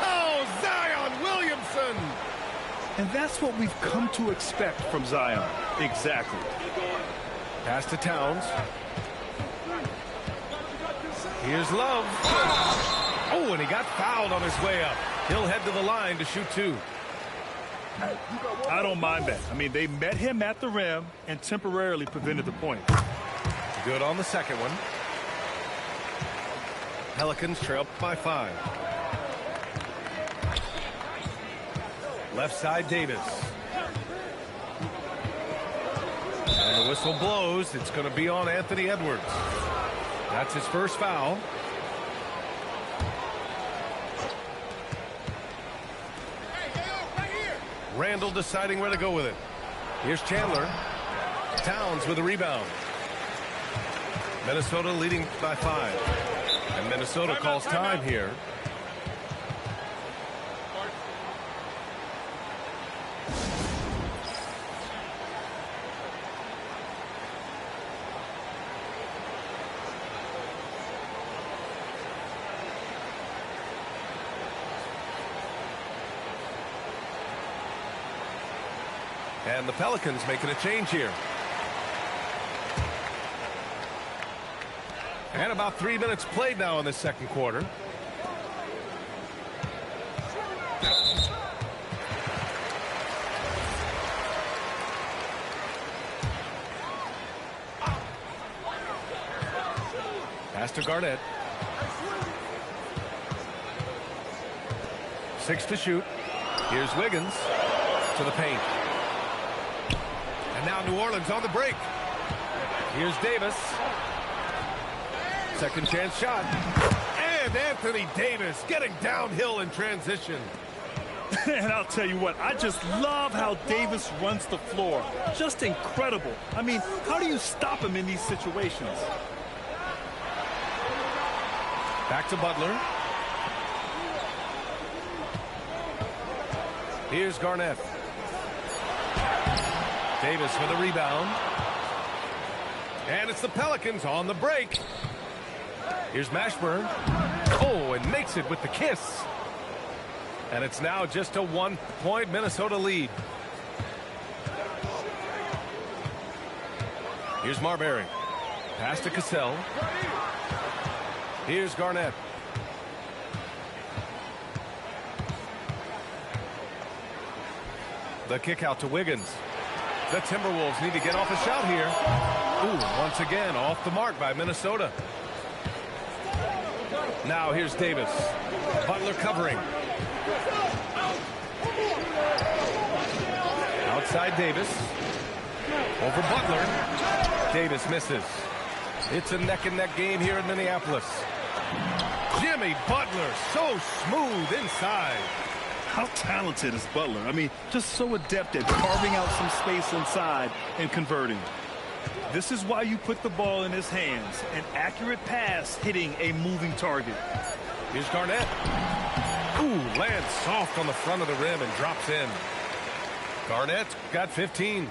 Oh, Zion Williamson! And that's what we've come to expect from Zion. Exactly. Pass to Towns. Here's Love. Oh, and he got fouled on his way up. He'll head to the line to shoot 2. I don't mind that. I mean, they met him at the rim and temporarily prevented the point. Good on the second one. Pelicans trail by 5. Left side, Davis. And the whistle blows. It's going to be on Anthony Edwards. That's his first foul. Randall deciding where to go with it. Here's Chandler. Towns with a rebound. Minnesota leading by 5. And Minnesota calls time here. And the Pelicans making a change here. And about 3 minutes played now in the second quarter. Pass to Garnett. 6 to shoot. Here's Wiggins to the paint. And now New Orleans on the break. Here's Davis. Second chance shot. And Anthony Davis getting downhill in transition. And I'll tell you what, I just love how Davis runs the floor. Just incredible. I mean, how do you stop him in these situations? Back to Butler. Here's Garnett. Davis for the rebound. And it's the Pelicans on the break. Here's Mashburn. Oh, and makes it with the kiss. And it's now just a 1-point Minnesota lead. Here's Marbury. Pass to Cassell. Here's Garnett. The kick out to Wiggins. The Timberwolves need to get off a shot here. Ooh, once again, off the mark by Minnesota. Now here's Davis. Butler covering. Outside Davis. Over Butler. Davis misses. It's a neck-and-neck game here in Minneapolis. Jimmy Butler, so smooth inside. How talented is Butler? I mean, just so adept at carving out some space inside and converting. This is why you put the ball in his hands. An accurate pass hitting a moving target. Here's Garnett. Ooh, lands soft on the front of the rim and drops in. Garnett got 15.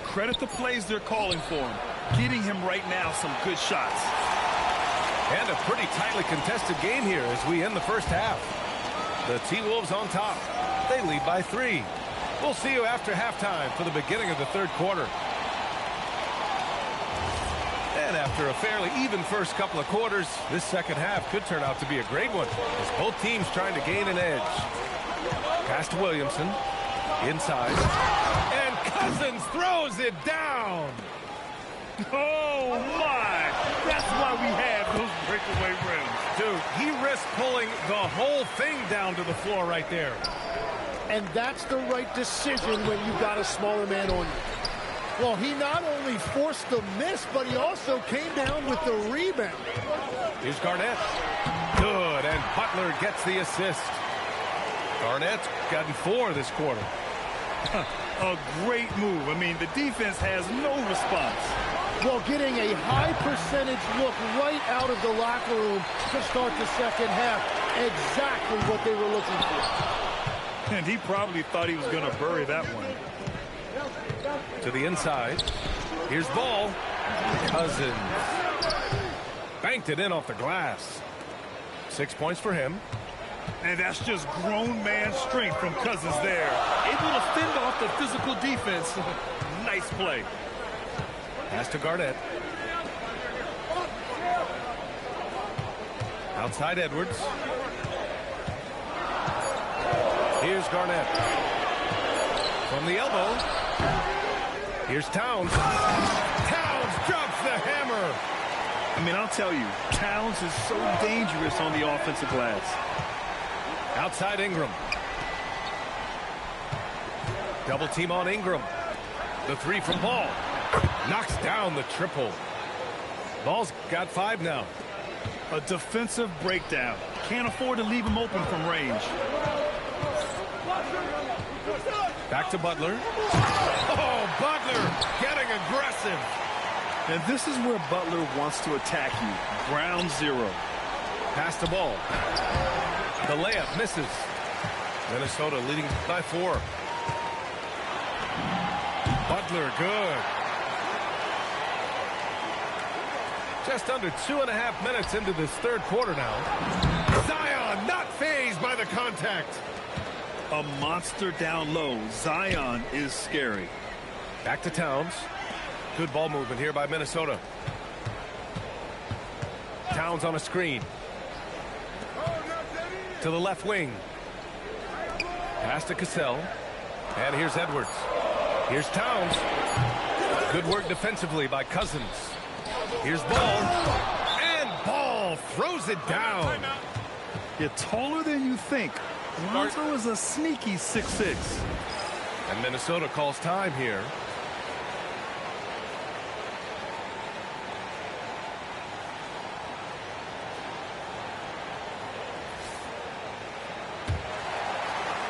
Credit the plays they're calling for him. Getting him right now some good shots. And a pretty tightly contested game here as we end the first half. The T-Wolves on top. They lead by 3. We'll see you after halftime for the beginning of the third quarter. And after a fairly even first couple of quarters, this second half could turn out to be a great one as both teams trying to gain an edge. Pass to Williamson. Inside. And Cousins throws it down. Oh, my. That's why we have those breakaway rims. Dude, he risked pulling the whole thing down to the floor right there. And that's the right decision when you got a smaller man on you. Well, he not only forced the miss, but he also came down with the rebound. Here's Garnett. Good, and Butler gets the assist. Garnett's gotten 4 this quarter. A great move. I mean, the defense has no response. Well, getting a high percentage look right out of the locker room to start the second half. Exactly what they were looking for. And he probably thought he was going to bury that one. To the inside. Here's Ball. Cousins. Banked it in off the glass. 6 points for him. And that's just grown man strength from Cousins there. Able to fend off the physical defense. Nice play. Pass to Garnett. Outside Edwards. Here's Garnett. From the elbow. Here's Towns. Towns drops the hammer. I mean, I'll tell you, Towns is so dangerous on the offensive glass. Outside Ingram. Double team on Ingram. The 3 from Ball. Knocks down the triple. Ball's got 5 now. A defensive breakdown. Can't afford to leave him open from range. Back to Butler. Oh, Butler getting aggressive. And this is where Butler wants to attack you. Ground 0. Pass the ball. The layup misses. Minnesota leading by 4. Butler, good. Just under 2.5 minutes into this third quarter now. Zion not fazed by the contact. a monster down low. Zion is scary. Back to Towns. Good ball movement here by Minnesota. Towns on a screen. To the left wing. Pass to Cassell. And here's Edwards. Here's Towns. Good work defensively by Cousins. Here's Ball. And Ball throws it down. You're taller than you think. Lonzo is a sneaky 6'6". And Minnesota calls time here.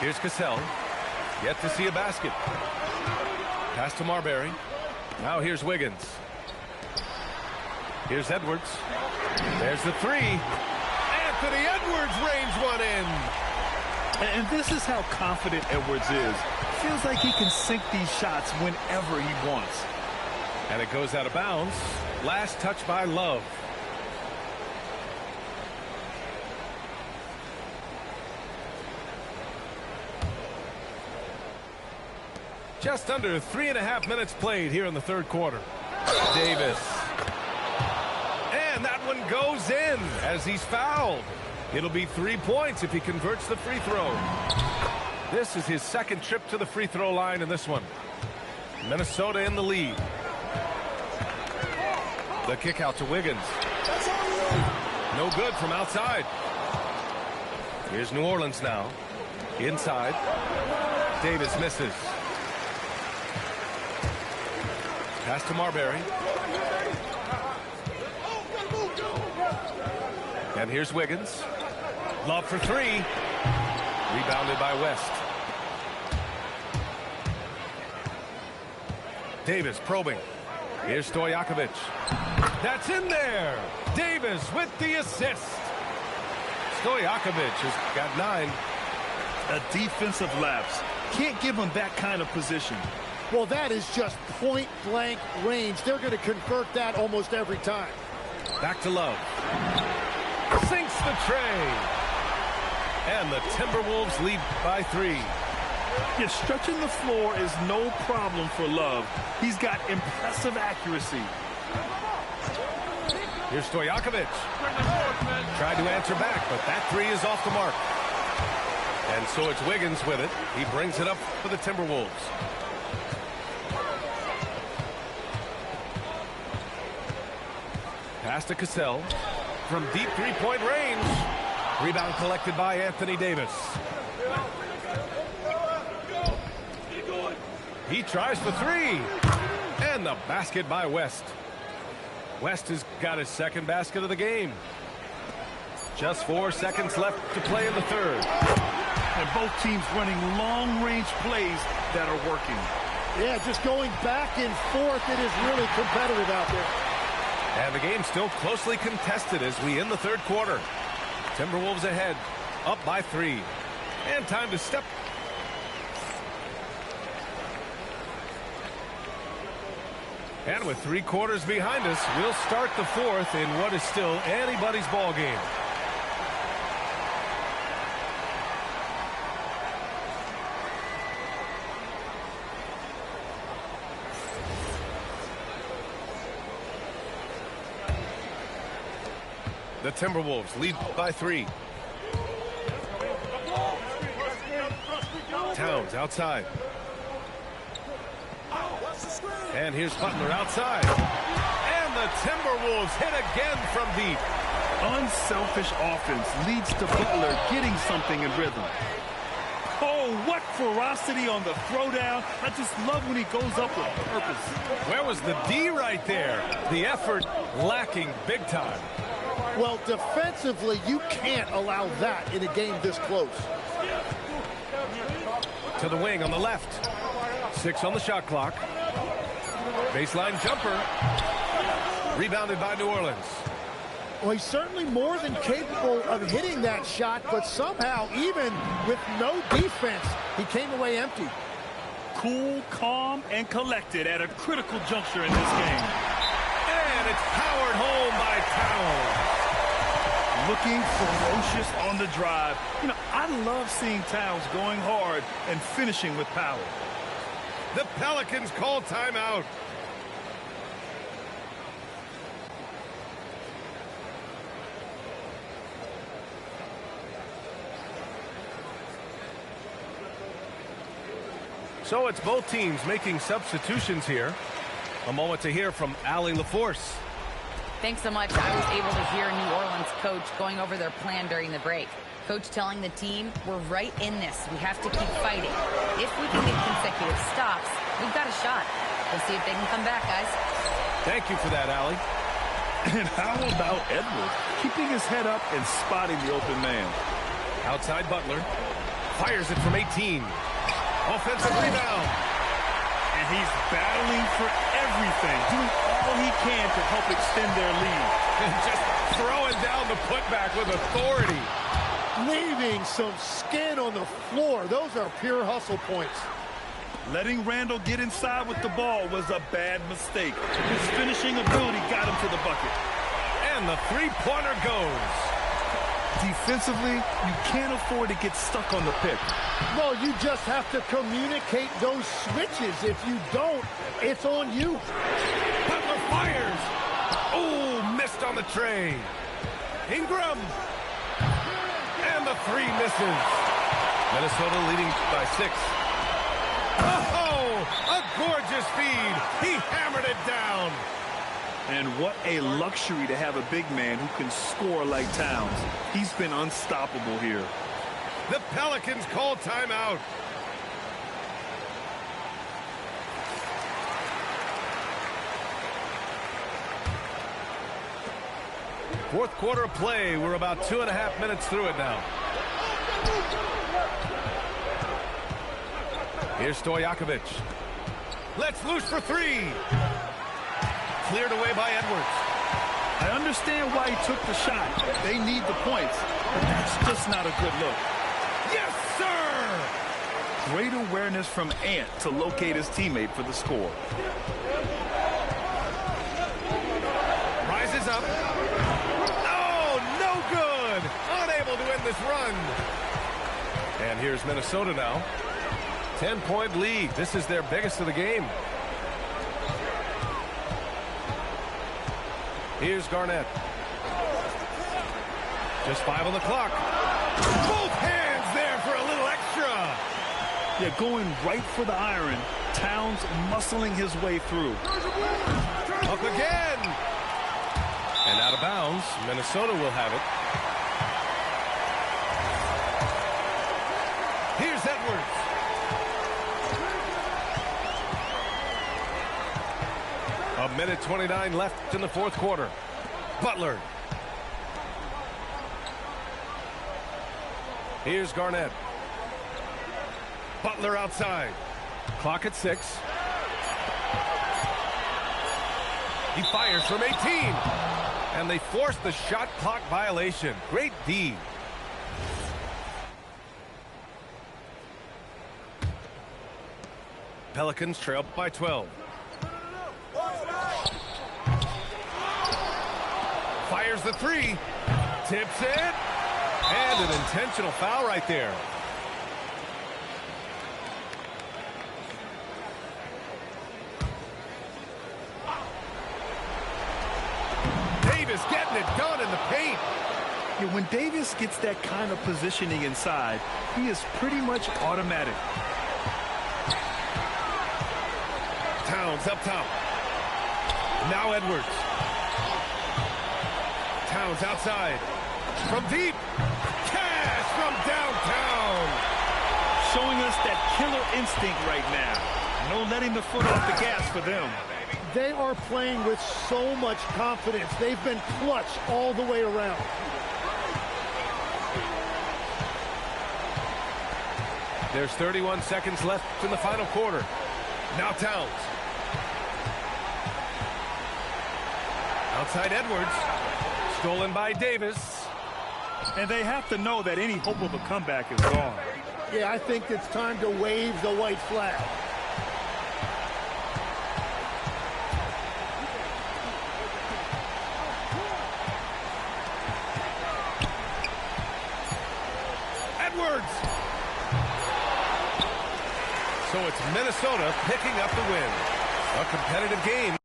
Here's Cassell. Yet to see a basket. Pass to Marbury. Now here's Wiggins. Here's Edwards. There's the three. Anthony Edwards rains one in. And this is how confident Edwards is. Feels like he can sink these shots whenever he wants. And it goes out of bounds. Last touch by Love. Just under 3.5 minutes played here in the third quarter. Davis. And that one goes in as he's fouled. It'll be 3 points if he converts the free throw. This is his second trip to the free throw line in this one. Minnesota in the lead. The kick out to Wiggins. No good from outside. Here's New Orleans now. Inside. Davis misses. Pass to Marbury. And here's Wiggins. Love for three. Rebounded by West. Davis probing. Here's Stojakovic. That's in there. Davis with the assist. Stojakovic has got 9. A defensive lapse. Can't give him that kind of position. Well, that is just point-blank range. They're going to convert that almost every time. Back to Love. Sinks the tray. And the Timberwolves lead by 3. Yeah, stretching the floor is no problem for Love. He's got impressive accuracy. Here's Stojakovic. Tried to answer back, but that 3 is off the mark. And so it's Wiggins with it. He brings it up for the Timberwolves. Pass to Cassell from deep three-point range. Rebound collected by Anthony Davis. He tries for 3. And the basket by West. West has got his second basket of the game. Just 4 seconds left to play in the third. And both teams running long-range plays that are working. Yeah, just going back and forth. It is really competitive out there. And the game's still closely contested as we end the third quarter. Timberwolves ahead, up by 3. And time to step. And with 3 quarters behind us, we'll start the fourth in what is still anybody's ball game. The Timberwolves lead by 3. Towns outside. And here's Butler outside. And the Timberwolves hit again from deep. Unselfish offense leads to Butler getting something in rhythm. Oh, what ferocity on the throwdown. I just love when he goes up with purpose. Where was the D right there? The effort lacking big time. Well, defensively, you can't allow that in a game this close. To the wing on the left. 6 on the shot clock. Baseline jumper. Rebounded by New Orleans. Well, he's certainly more than capable of hitting that shot, but somehow, even with no defense, he came away empty. Cool, calm, and collected at a critical juncture in this game. And it's powered home by Towns. looking ferocious on the drive. You know, I love seeing Towns going hard and finishing with power. The Pelicans call timeout. So it's both teams making substitutions here. A moment to hear from Allie LaForce. Thanks so much. I was able to hear New Orleans coach going over their plan during the break. Coach telling the team, we're right in this. We have to keep fighting. If we can get consecutive stops, we've got a shot. We'll see if they can come back, guys. Thank you for that, Allie. And how about Edwards? Keeping his head up and spotting the open man. Outside Butler. Fires it from 18. Offensive rebound. And he's battling for everything, doing all he can to help extend their lead. And just throwing down the putback with authority. Leaving some skin on the floor. Those are pure hustle points. Letting Randall get inside with the ball was a bad mistake. His finishing ability got him to the bucket. And the three-pointer goes. Defensively, you can't afford to get stuck on the pick. No, you just have to communicate those switches. If you don't, it's on you. Butler fires. Oh, missed on the tray. Ingram. And the three misses. Minnesota leading by 6. Oh, a gorgeous feed. He hammered it down. And what a luxury to have a big man who can score like Towns. He's been unstoppable here. The Pelicans call timeout. Fourth quarter of play. We're about 2.5 minutes through it now. Here's Stojakovic. Let's loose for 3. Cleared away by Edwards. I understand why he took the shot. They need the points, but that's just not a good look. Yes, sir! Great awareness from Ant to locate his teammate for the score. Rises up. Oh, no good! Unable to end this run. And here's Minnesota now. 10-point lead. This is their biggest of the game. Here's Garnett. Just 5 on the clock. Both hands there for a little extra. Yeah, going right for the iron. Towns muscling his way through. Up again. And out of bounds. Minnesota will have it. Here's Edwards. A minute 29 left in the fourth quarter. Butler. Here's Garnett. Butler outside. Clock at 6. He fires from 18. And they force the shot clock violation. Great D. Pelicans trail by 12. Fires the 3. Tips it. And an intentional foul right there. Davis getting it done in the paint. Yeah, when Davis gets that kind of positioning inside, he is pretty much automatic. Towns up top. Now Edwards. Towns outside. From deep. Cash from downtown. Showing us that killer instinct right now. No letting the foot off the gas for them. They are playing with so much confidence. They've been clutch all the way around. There's 31 seconds left in the final quarter. Now Towns. Outside Edwards. Stolen by Davis. And they have to know that any hope of a comeback is gone. Yeah, I think it's time to wave the white flag. So it's Minnesota picking up the win. A competitive game.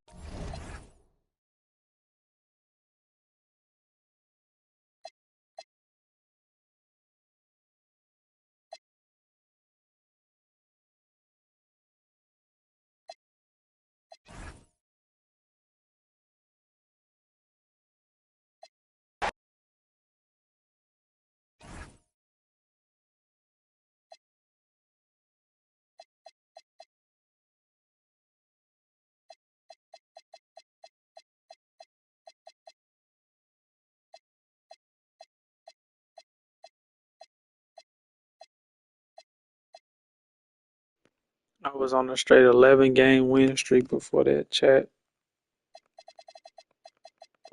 I was on a straight 11-game win streak before that, chat.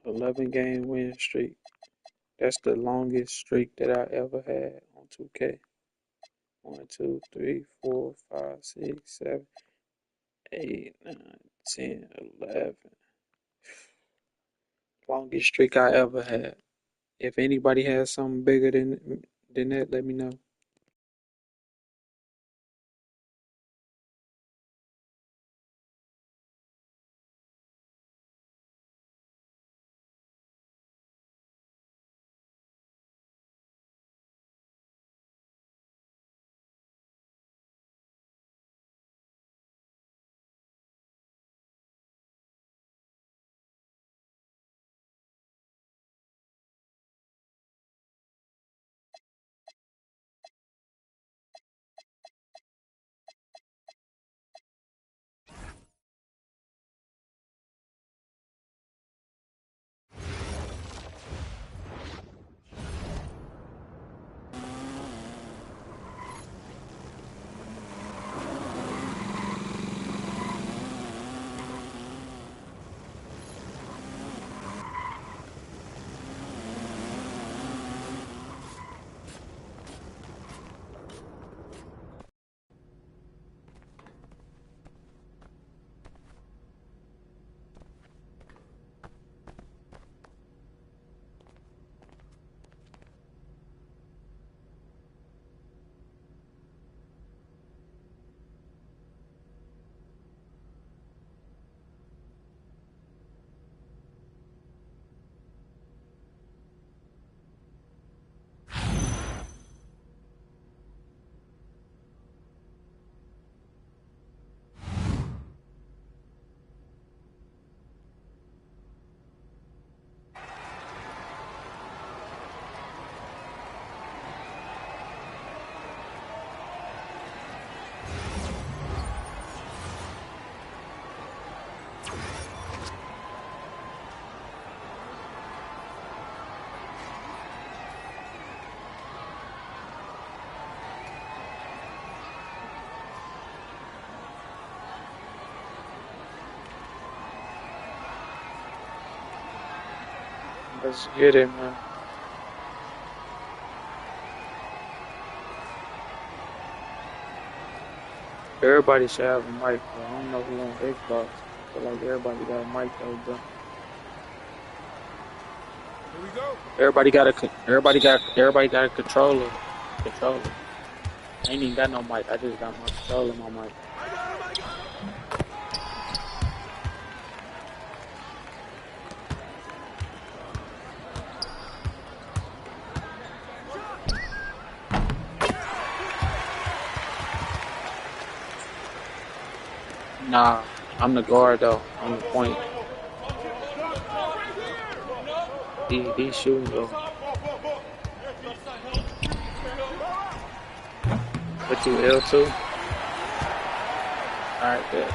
11-game win streak. That's the longest streak that I ever had on 2K. 1, 2, 3, 4, 5, 6, 7, 8, 9, 10, 11. Longest streak I ever had. If anybody has something bigger than that, let me know. Let's get it, man. Everybody should have a mic, bro. I don't know who on Xbox. I feel like everybody got a mic though, bro. Here we go. Everybody got a controller. I ain't even got no mic. I just got my controller on my mic. Nah, I'm the guard though. I'm the point. These shooting though. What you L2? Alright, good.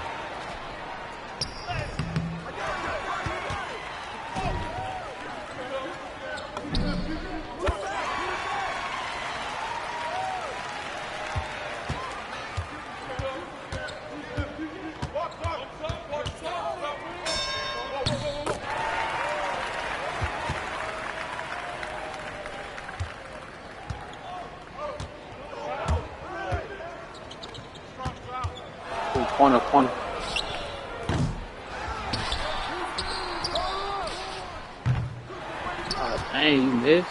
Corner. Oh, dang, you missed.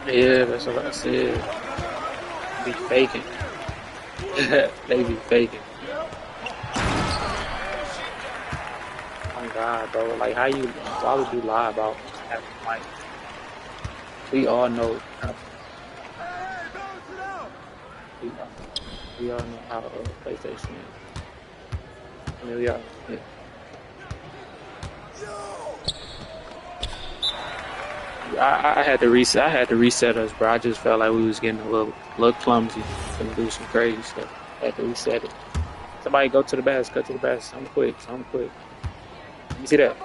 Yeah, that's what I said. Be faking. They be faking. Oh God, bro. Like, why would you lie about having Mike? We all know. We all know how PlayStation is. I mean, we all. Yeah. I had to reset. I had to reset us, bro. I just felt like we was getting a little clumsy. Gonna do some crazy stuff. I had to reset it. Somebody go to the basket. Go to the basket. I'm quick. Let me see that.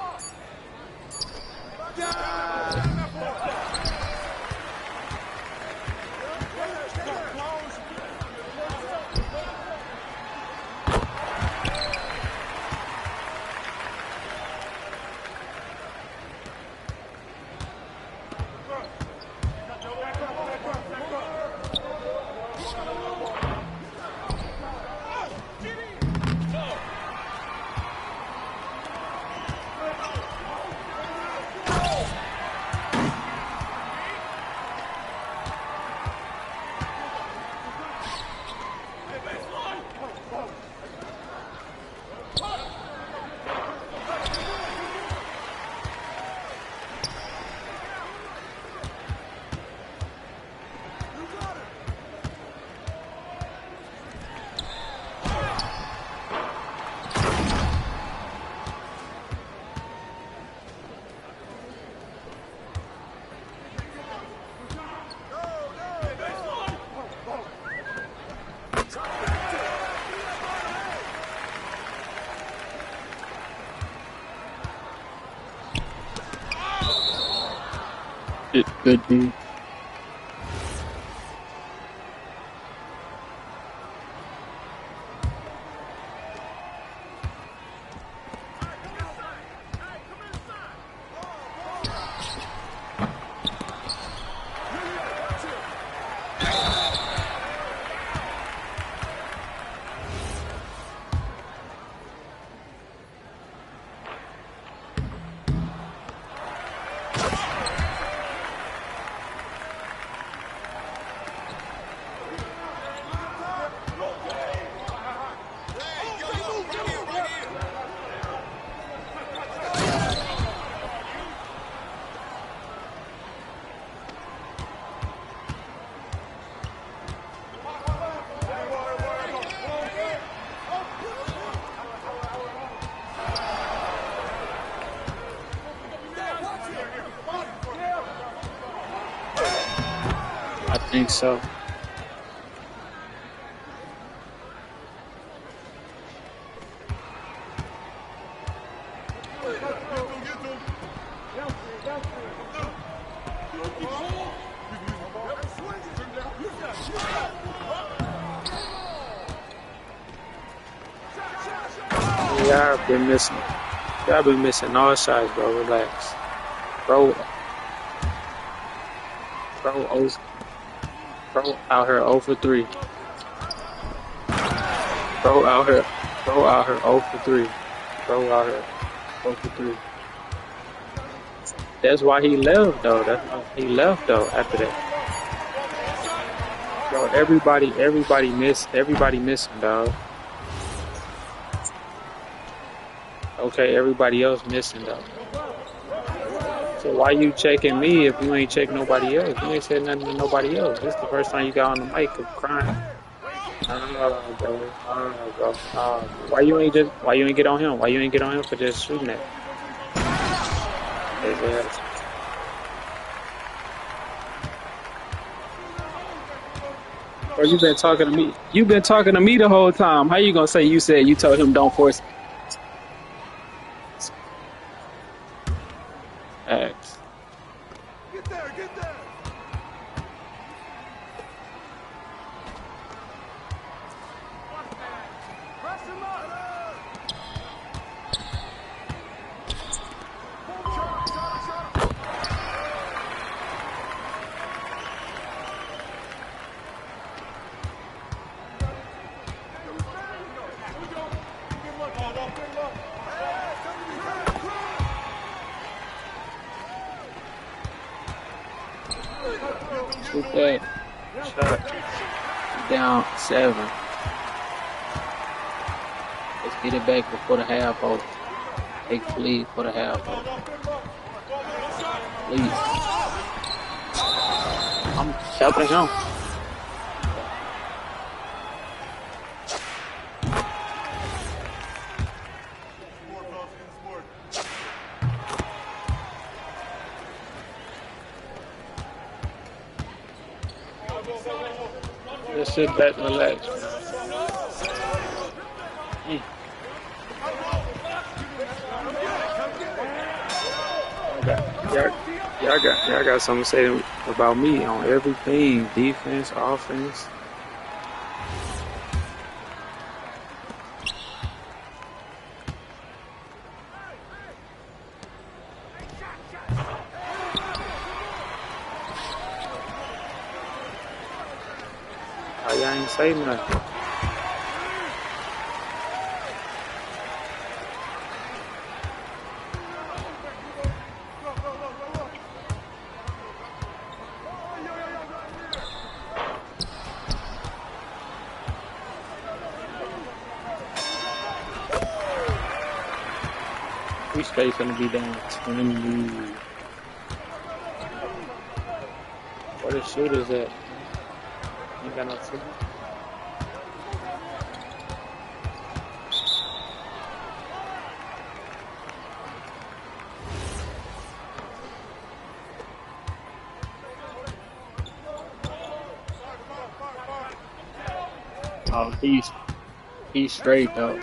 It could be. I think so. Y'all been missing all shots, bro. Relax. Bro out here 0 for 3. Bro out here 0 for 3. Bro out here 0 for 3. That's why he left though. After that. Bro, everybody missing, dog. Okay, everybody else missing though. So why you checking me if you ain't check nobody else? You ain't said nothing to nobody else. This is the first time you got on the mic of crying. Bro. Why you ain't get on him? Why you ain't get on him for just shooting that? Bro, you been talking to me. You been talking to me the whole time. How you gonna say you said you told him don't force it? X. Get there. Press him up. Shoot that shot. Down 7. Let's get it back before the half over. Take the lead for the half over. Please. I'm helping him. Just sit back and relax. Y'all got something to say about me on everything, defense, offense. Y'all ain't say nothing. We straight gonna be down 20. Where the shooters at? Ain't got no shooter. Oh, he's straight though.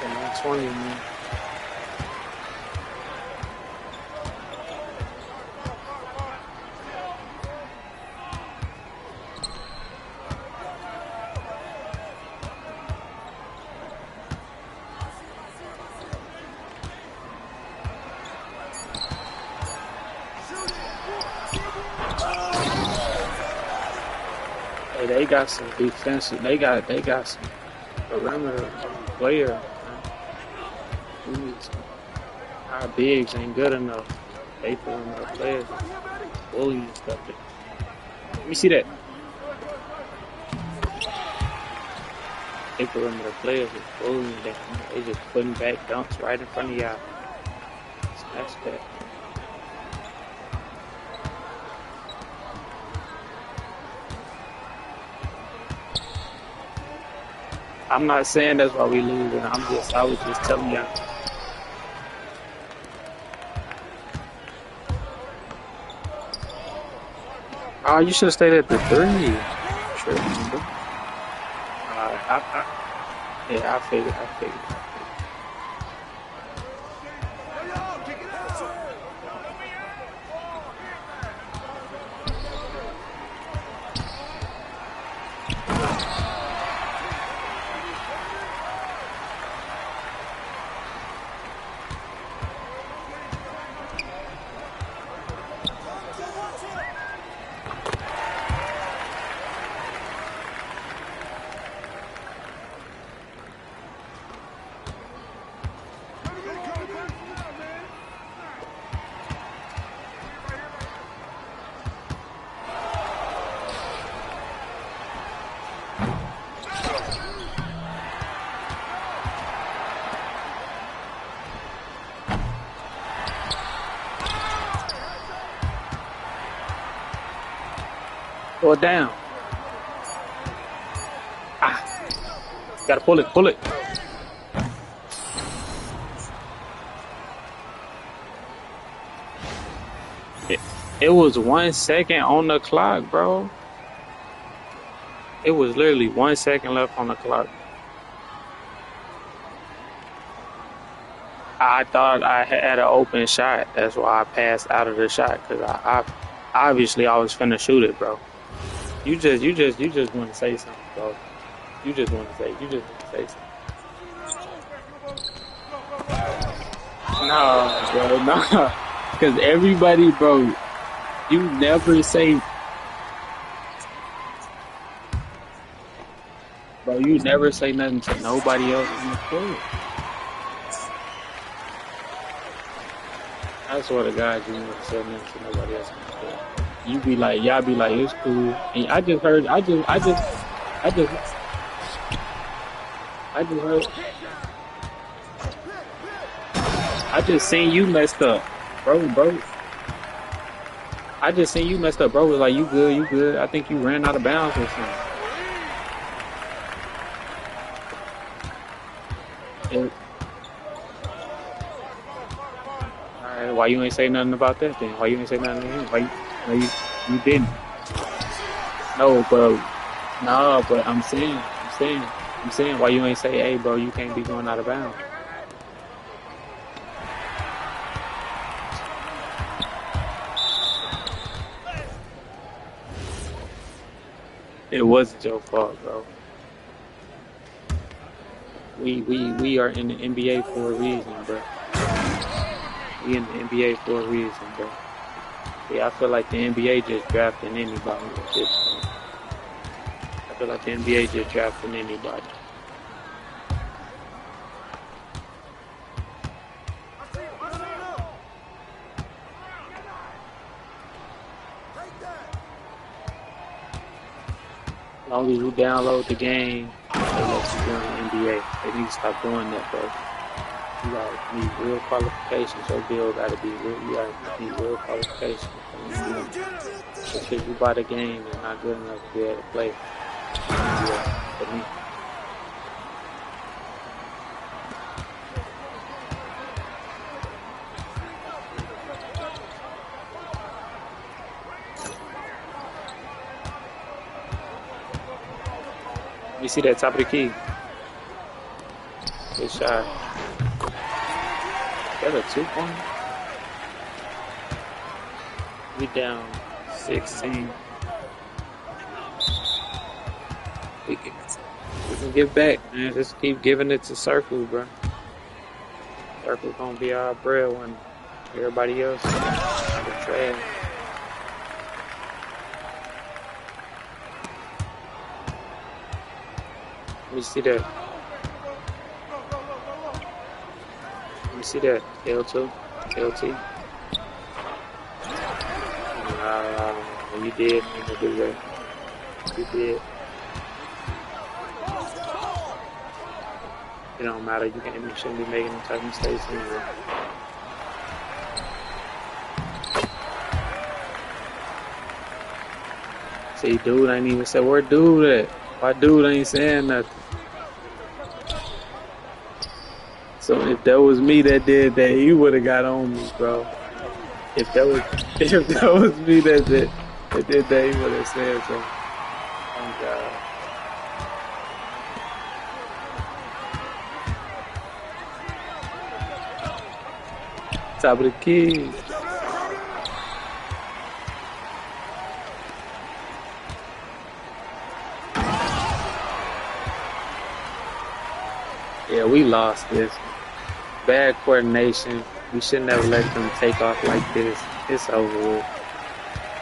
And 20, man. Hey, they got some defensive. They got some perimeter players. Our bigs ain't good enough. They perimeter players, bully and stuff. Let me see that. They perimeter players is bullying them. They just putting back dunks right in front of y'all. Smash that. I'm not saying that's why we losing. I was just telling y'all. Oh, you should have stayed at the 3. Sure. I figured. Or down. Gotta pull it. It was 1 second on the clock, bro. It was literally 1 second left on the clock. I thought I had an open shot. That's why I passed out of the shot, because I obviously I was finna shoot it, bro. You just want to say something, bro. You just want to say something. No, bro, no. Because everybody, bro, you never say, bro, you never say nothing to nobody else in the court. I swear to God, you never say nothing to nobody else in the court. You be like, y'all be like, it's cool. And I just heard, I just seen you messed up, bro. I just seen you messed up, bro. Was like, you good. I think you ran out of bounds or something. And, all right, why you ain't say nothing about that then? Why you ain't say nothing to him? Why you didn't? No, bro. No, but I'm saying, why you ain't say, hey, bro, you can't be going out of bounds? It wasn't your fault, bro. We are in the NBA for a reason, bro. We in the NBA for a reason, bro. Yeah, I feel like the NBA just drafting anybody at this point. I feel like the NBA just drafting anybody. As long as you download the game, they let you join the NBA. They need to stop doing that, bro. You gotta need real qualifications. Your deal gotta be real. You gotta need real qualifications. Just because you buy the game is not good enough to be able to play. Yeah, for me. You see that top of the key? Good shot. Is that a 2-point? We down 16. We can get back, man. Just keep giving it to Circle, bro. Circle's gonna be our bread when everybody else is trash. Let me see that. Let me see that. L2. LT. You did. You did that. You did. It don't matter. You shouldn't be making them type of mistakes anyway. See, dude ain't even said, where dude at? Why dude ain't saying nothing? So if that was me that did that, he would have got on me, bro. If that was me that did that, he would have said so. Oh God. Top of the key. Yeah, we lost this. Bad coordination. We shouldn't have let them take off like this. It's over with.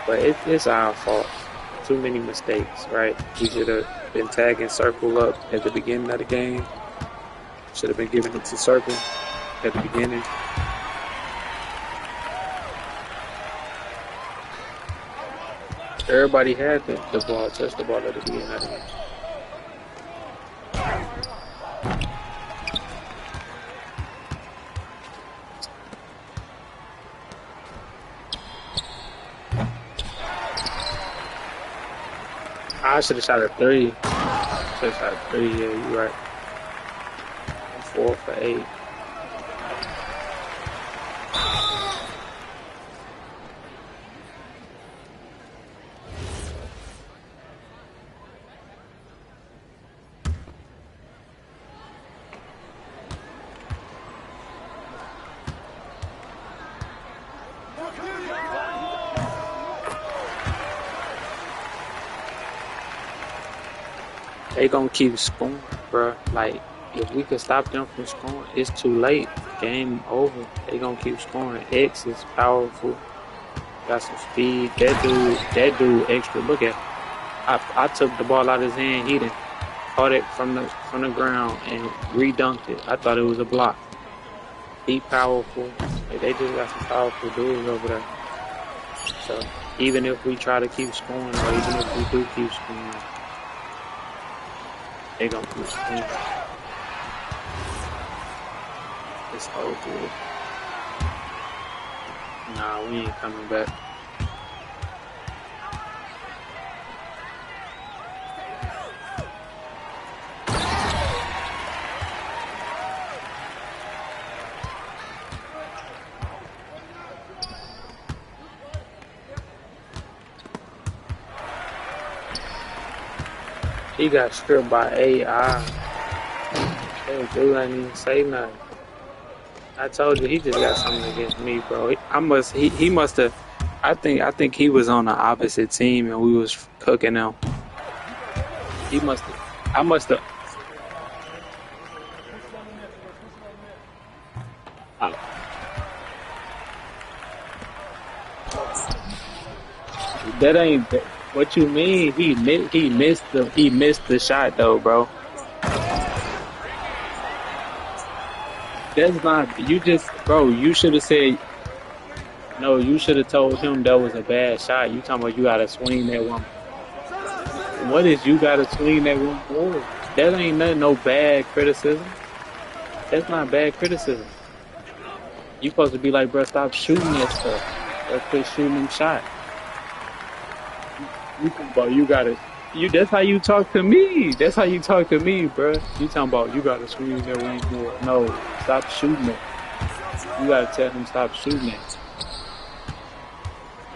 But it's our fault. Too many mistakes, right? We should have been tagging Circle up at the beginning of the game. Should have been giving it to Circle at the beginning. Everybody had the ball, touched the ball at the beginning of the game. I should have shot a 3. Should have shot a 3, yeah, you're right. 4 for 8. They gonna keep scoring, bro. Like, If we could stop them from scoring, it's too late. Game over. They gonna keep scoring. X is powerful. Got some speed. That dude extra. Look at him. I took the ball out of his hand. He done caught it from the ground and redunked it. I thought it was a block. He powerful. Like, they just got some powerful dudes over there. So even if we try to keep scoring, or even if we do keep scoring, they gonna keep scoring. It's over. Nah, we ain't coming back. He got stripped by AI. Hey, dude ain't even say nothing. I told you he just got something against me, bro. He must have. I think he was on the opposite team and we was cooking him. He must have. I must have. That ain't. What you mean? He missed the shot though, bro. That's not. You just, bro. You should have said. No, you should have told him that was a bad shot. You talking about you gotta swing that one. What is you gotta swing that one forward? That ain't nothing. No bad criticism. That's not bad criticism. You supposed to be like, bro, stop shooting that stuff. Let's quit shooting them shots. You gotta. That's how you talk to me. That's how you talk to me, bro. You talking about you gotta swing that one more. No, stop shooting it. You gotta tell him stop shooting it.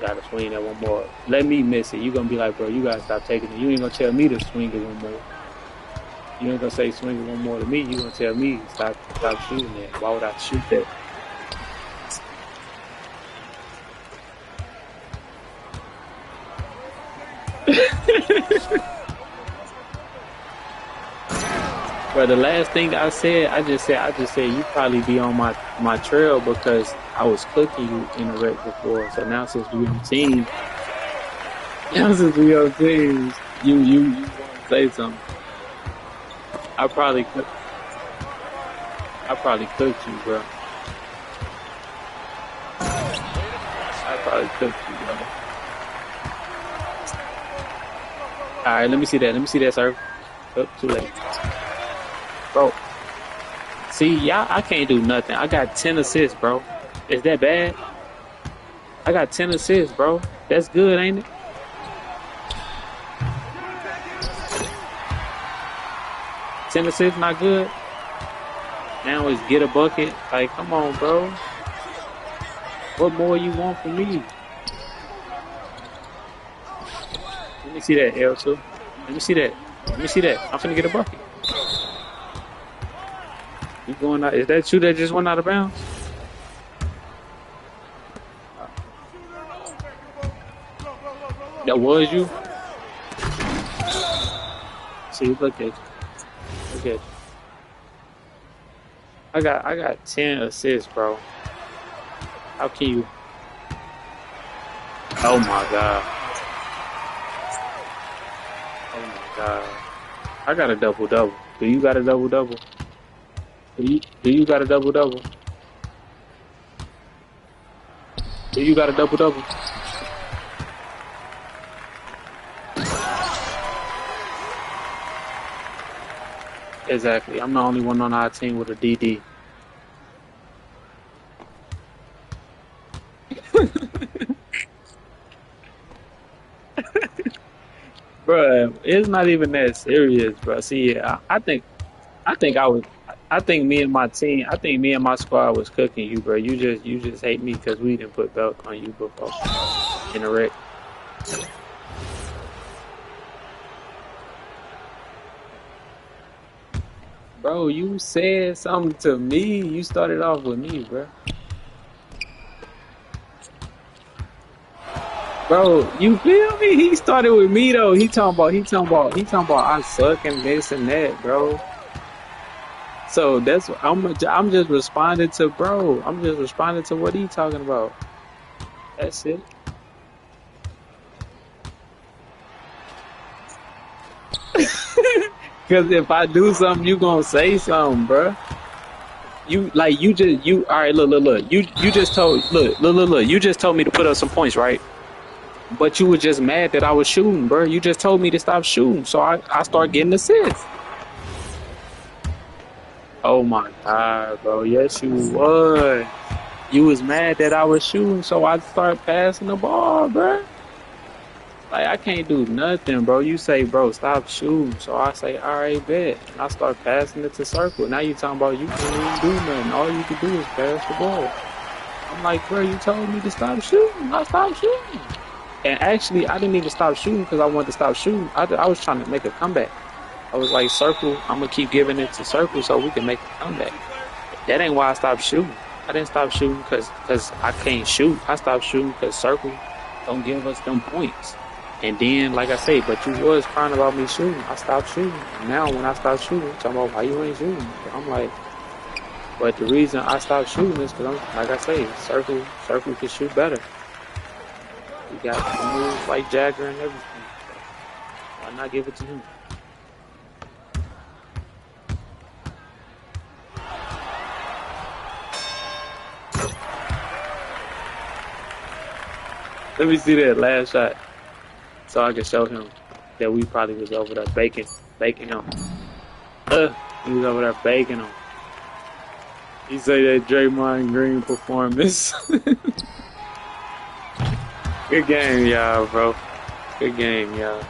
You gotta swing that one more. Let me miss it. You gonna be like, bro, you gotta stop taking it. You ain't gonna tell me to swing it one more. You ain't gonna say swing it one more to me. You gonna tell me stop shooting it. Why would I shoot that? But the last thing I just said you probably be on my trail because I was cooking you in the wreck before. So now since we on teams, you want to say something. I probably cooked you, bro. I probably cooked you, bro. All right, let me see that, sir. Oh, too late. Bro, see, y'all, I can't do nothing. I got 10 assists, bro. Is that bad? I got 10 assists, bro. That's good, ain't it? Ten assists, not good? Now it's get a bucket. Like, come on, bro. What more you want from me? Let me see that, L2. Let me see that. I'm finna get a bucket. You going out? Is that you that just went out of bounds? That was you? See, look at you. Look at you. I got 10 assists, bro. How can you? Oh my god. Oh my god. I got a double-double. Do you got a double-double? Do you got a double-double? Do you got a double-double? Exactly. I'm the only one on our team with a DD. Bruh, it's not even that serious, bro. See, I think me and my team, I think me and my squad was cooking you, bro. You just hate me because we didn't put belt on you before in the wreck. Bro, you said something to me. You started off with me, bro. Bro, you feel me? He started with me though. He talking about I suck and this and that, bro. So that's I'm just responding to bro. I'm just responding to what he talking about. That's it. Cause if I do something, you gonna say something, bro. You all right. Look. You just told look. You just told me to put up some points, right? But you were just mad that I was shooting, bro. You just told me to stop shooting, so I start getting assists. Oh my god, bro. Yes, you was. You was mad that I was shooting, so I start passing the ball, bro. Like, I can't do nothing, bro. You say, bro, stop shooting. So I say, all right, bet. And I start passing it to Circle. Now you talking about you can't even do nothing. All you can do is pass the ball. I'm like, bro, you told me to stop shooting. I stopped shooting. And actually, I didn't even stop shooting because I wanted to stop shooting. I was trying to make a comeback. I was like, Circle, I'm going to keep giving it to Circle so we can make a comeback. That ain't why I stopped shooting. I didn't stop shooting because I can't shoot. I stopped shooting because Circle don't give us them points. And then, like I say, but you was crying about me shooting. I stopped shooting. And now, when I stop shooting, talking about why you ain't shooting. I'm like, but the reason I stopped shooting is because, like I say, Circle can shoot better. He got moves like Jagger and everything. Why not give it to him? Let me see that last shot so I can show him that we probably was over there baking him. He was over there baking him. He say that Draymond Green performance. Good game, y'all, bro. Good game, y'all.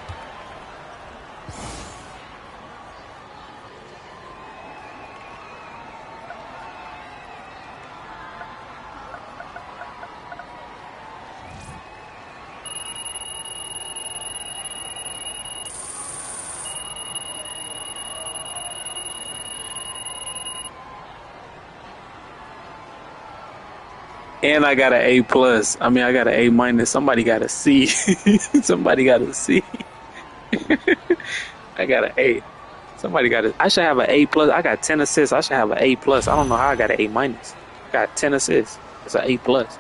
And I got an A plus. I mean, I got an A minus. Somebody got a C. Somebody got a C. I got an A. Somebody got it. I should have an A plus. I got 10 assists. I should have an A plus. I don't know how I got an A minus. I got 10 assists. It's an A plus.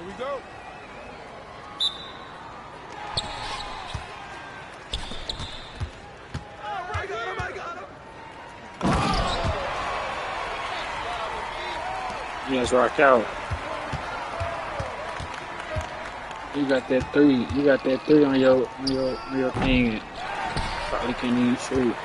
Here we go. Yes, rock out. You got that three. You got that three on your thing. Probably can't even shoot.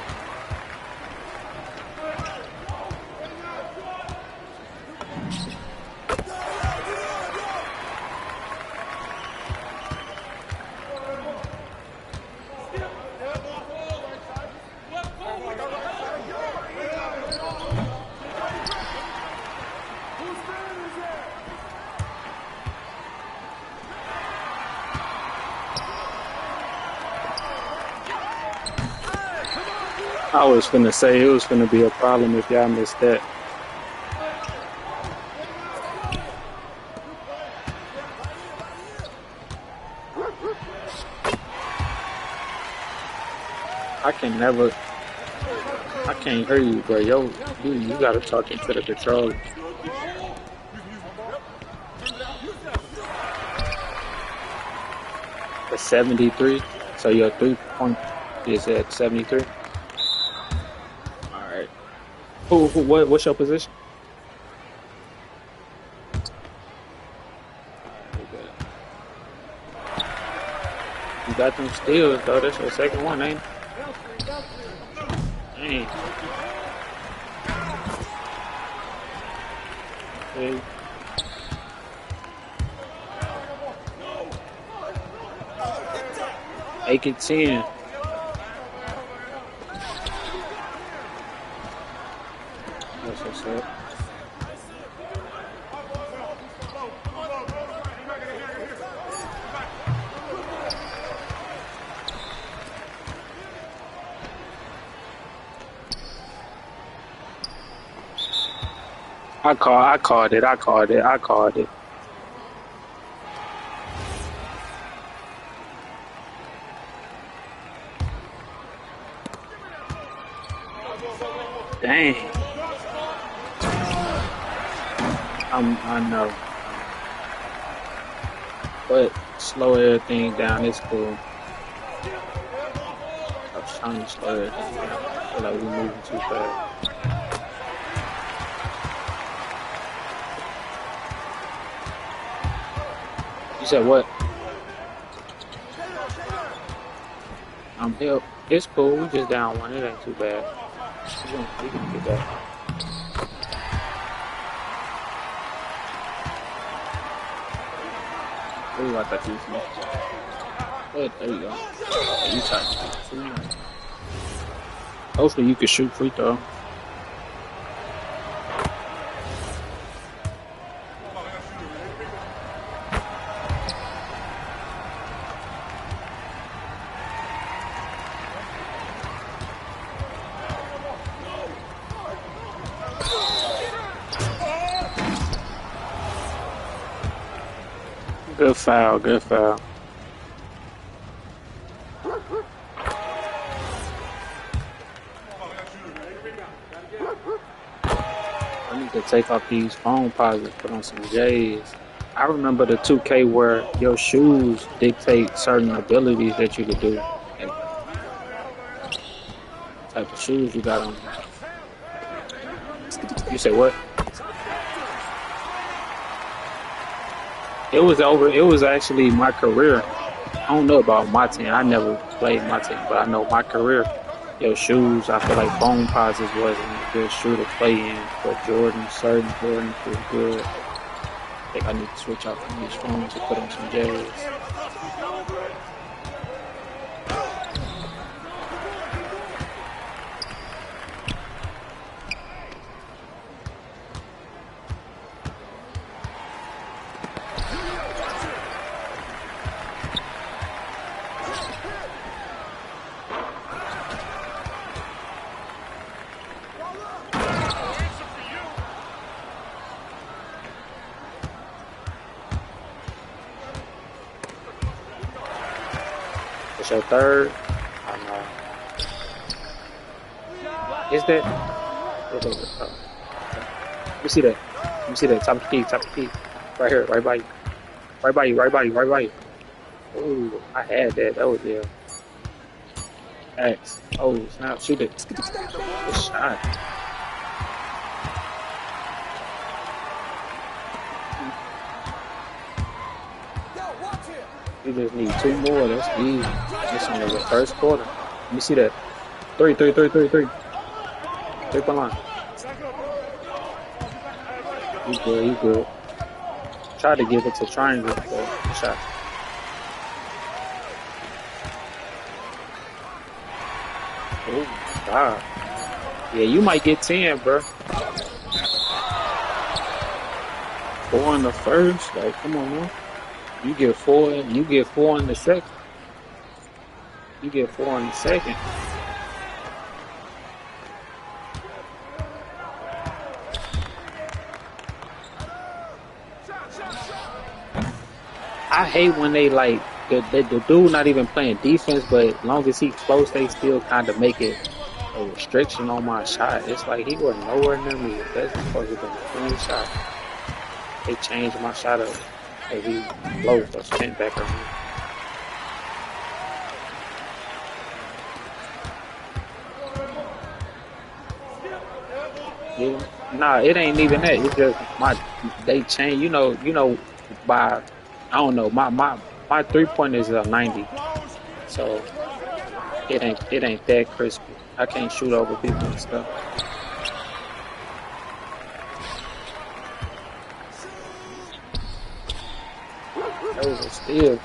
I was finna say it was finna be a problem if y'all missed that. I can't hear you, bro. Yo, you gotta talk into the controller. The 73, so your 3-point is at 73. What's your position? You got them steals, though. That's your second one, ain't it? Dang. Okay. Eight and 10. That's what's up. I called it. Dang. I know. But slow everything down, it's cool. I was trying to slow everything down. I feel like we're moving too fast. You said what? I'm help. It's cool. We just down one. It ain't too bad. We can get that. Ooh, I thought you was there you go. You tight. Hopefully you can shoot free throw. Good foul, good foul. I need to take off these phone posits, put on some J's. I remember the 2K where your shoes dictate certain abilities that you could do. And type of shoes you got on. You said what? It was actually my career. I don't know about my team. I never played my team, but I know my career. Your shoes, I feel like phone posits wasn't a good shoe to play in, but certain Jordan was good. I think I need to switch out from these phones to put on some J's. It's your third. I know. Is that? Let me see that. Top of the key. Right here, right by you. Right by you, right by you, right by you. Ooh, I had that. That was there. X. Oh, snap. Shoot it. Good shot. You just need 2 more. That's easy. This one was the first quarter. Let me see that. 3. 3-point line. You good, you good. Tried to give it to triangle, but good shot. Oh, God. Yeah, you might get 10, bro. 4 in the first. Like, come on, man. You get 4. You get 4 in the second. You get 4 in the second. I hate when they like the dude not even playing defense, but as long as he close, they still kind of make it a restriction on my shot. It's like he was nowhere near me. That's supposed to be a clean shot. They changed my shot up. If he close or spent back on me. Yeah. Nah, it ain't even that. It's just they change. You know, by I don't know. My 3-point is a 90, so it ain't that crispy. I can't shoot over people and stuff. That was a steal.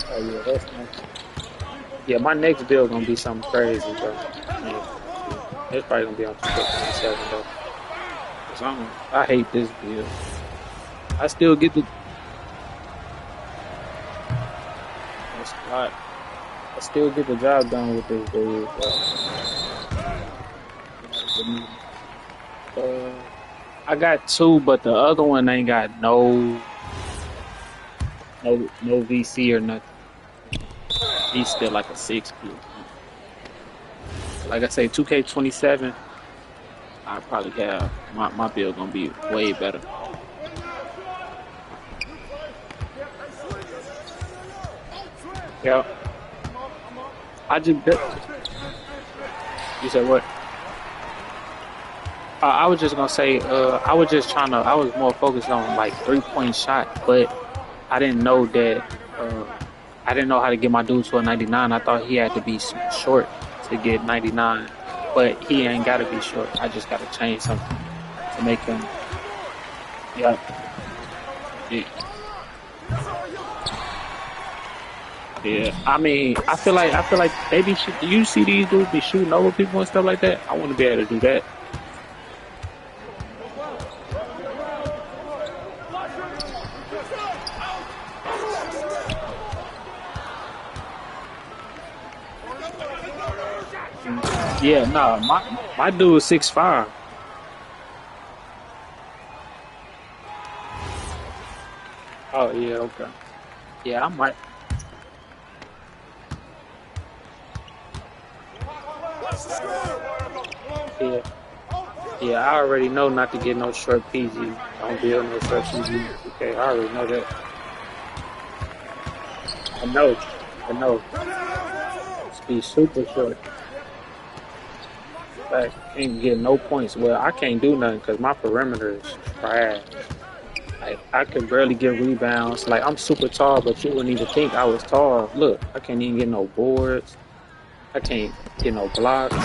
Oh yeah, that's nice. Yeah, my next build gonna be something crazy, bro. It's probably gonna be on 2K27 though. I hate this build. I still get the. I still get the job done with this build, bro. I got 2, but the other one ain't got no VC or nothing. He's still like a 6 build. Like I say, 2K27. I probably have my build gonna be way better. Yeah. I just. You said what? I was just gonna say. I was just trying to. I was more focused on like 3-point shot, but I didn't know that. I didn't know how to get my dude to a 99. I thought he had to be short to get 99. But he ain't gotta be short. I just gotta change something to make him. Yeah. Yeah. I mean, I feel like they be. You see these dudes be shooting over people and stuff like that. I want to be able to do that. Yeah, no, my dude is 6'5". Oh yeah, okay. Yeah, I might. Yeah, I already know not to get no short PG. Don't build no short PG. Okay, I already know that. I know. Just be super short. Like, ain't get no points. Well, I can't do nothing because my perimeter is trash. Like, I can barely get rebounds. Like, I'm super tall, but you wouldn't even think I was tall. Look, I can't even get no boards. I can't get no blocks.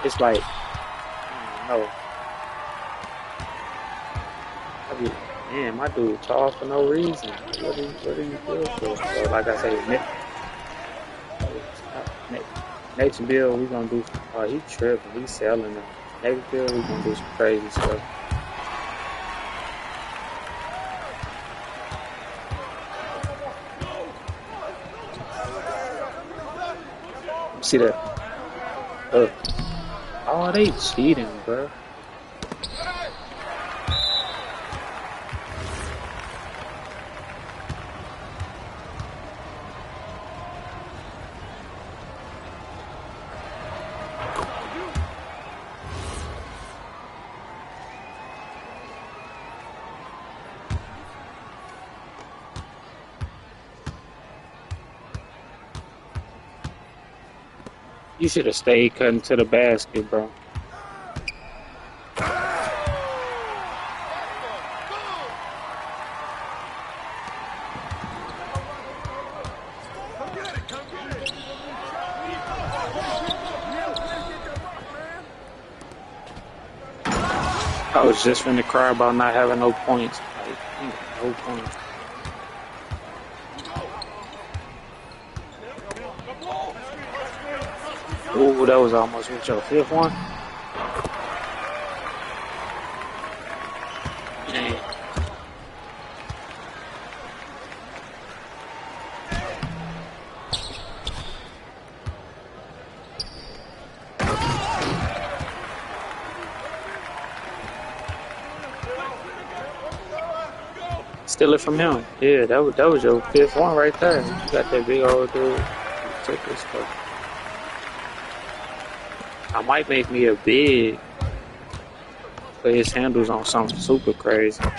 It's like, I don't know. Man, my dude tall for no reason. What do you feel for? So, like I say, next build we gonna do. Oh, he tripping. He's selling them. Next build we gonna do some crazy stuff. See that? Oh, they cheating, bro. You should have stayed cutting to the basket, bro. I was just finna cry about not having no points. Like, no points. Ooh, that was almost with your fifth one. Dang. Steal it from him. Yeah, that was your fifth one right there. You got that big old dude. Take this stuff. I might make me a big. Put his handles on something super crazy. I'm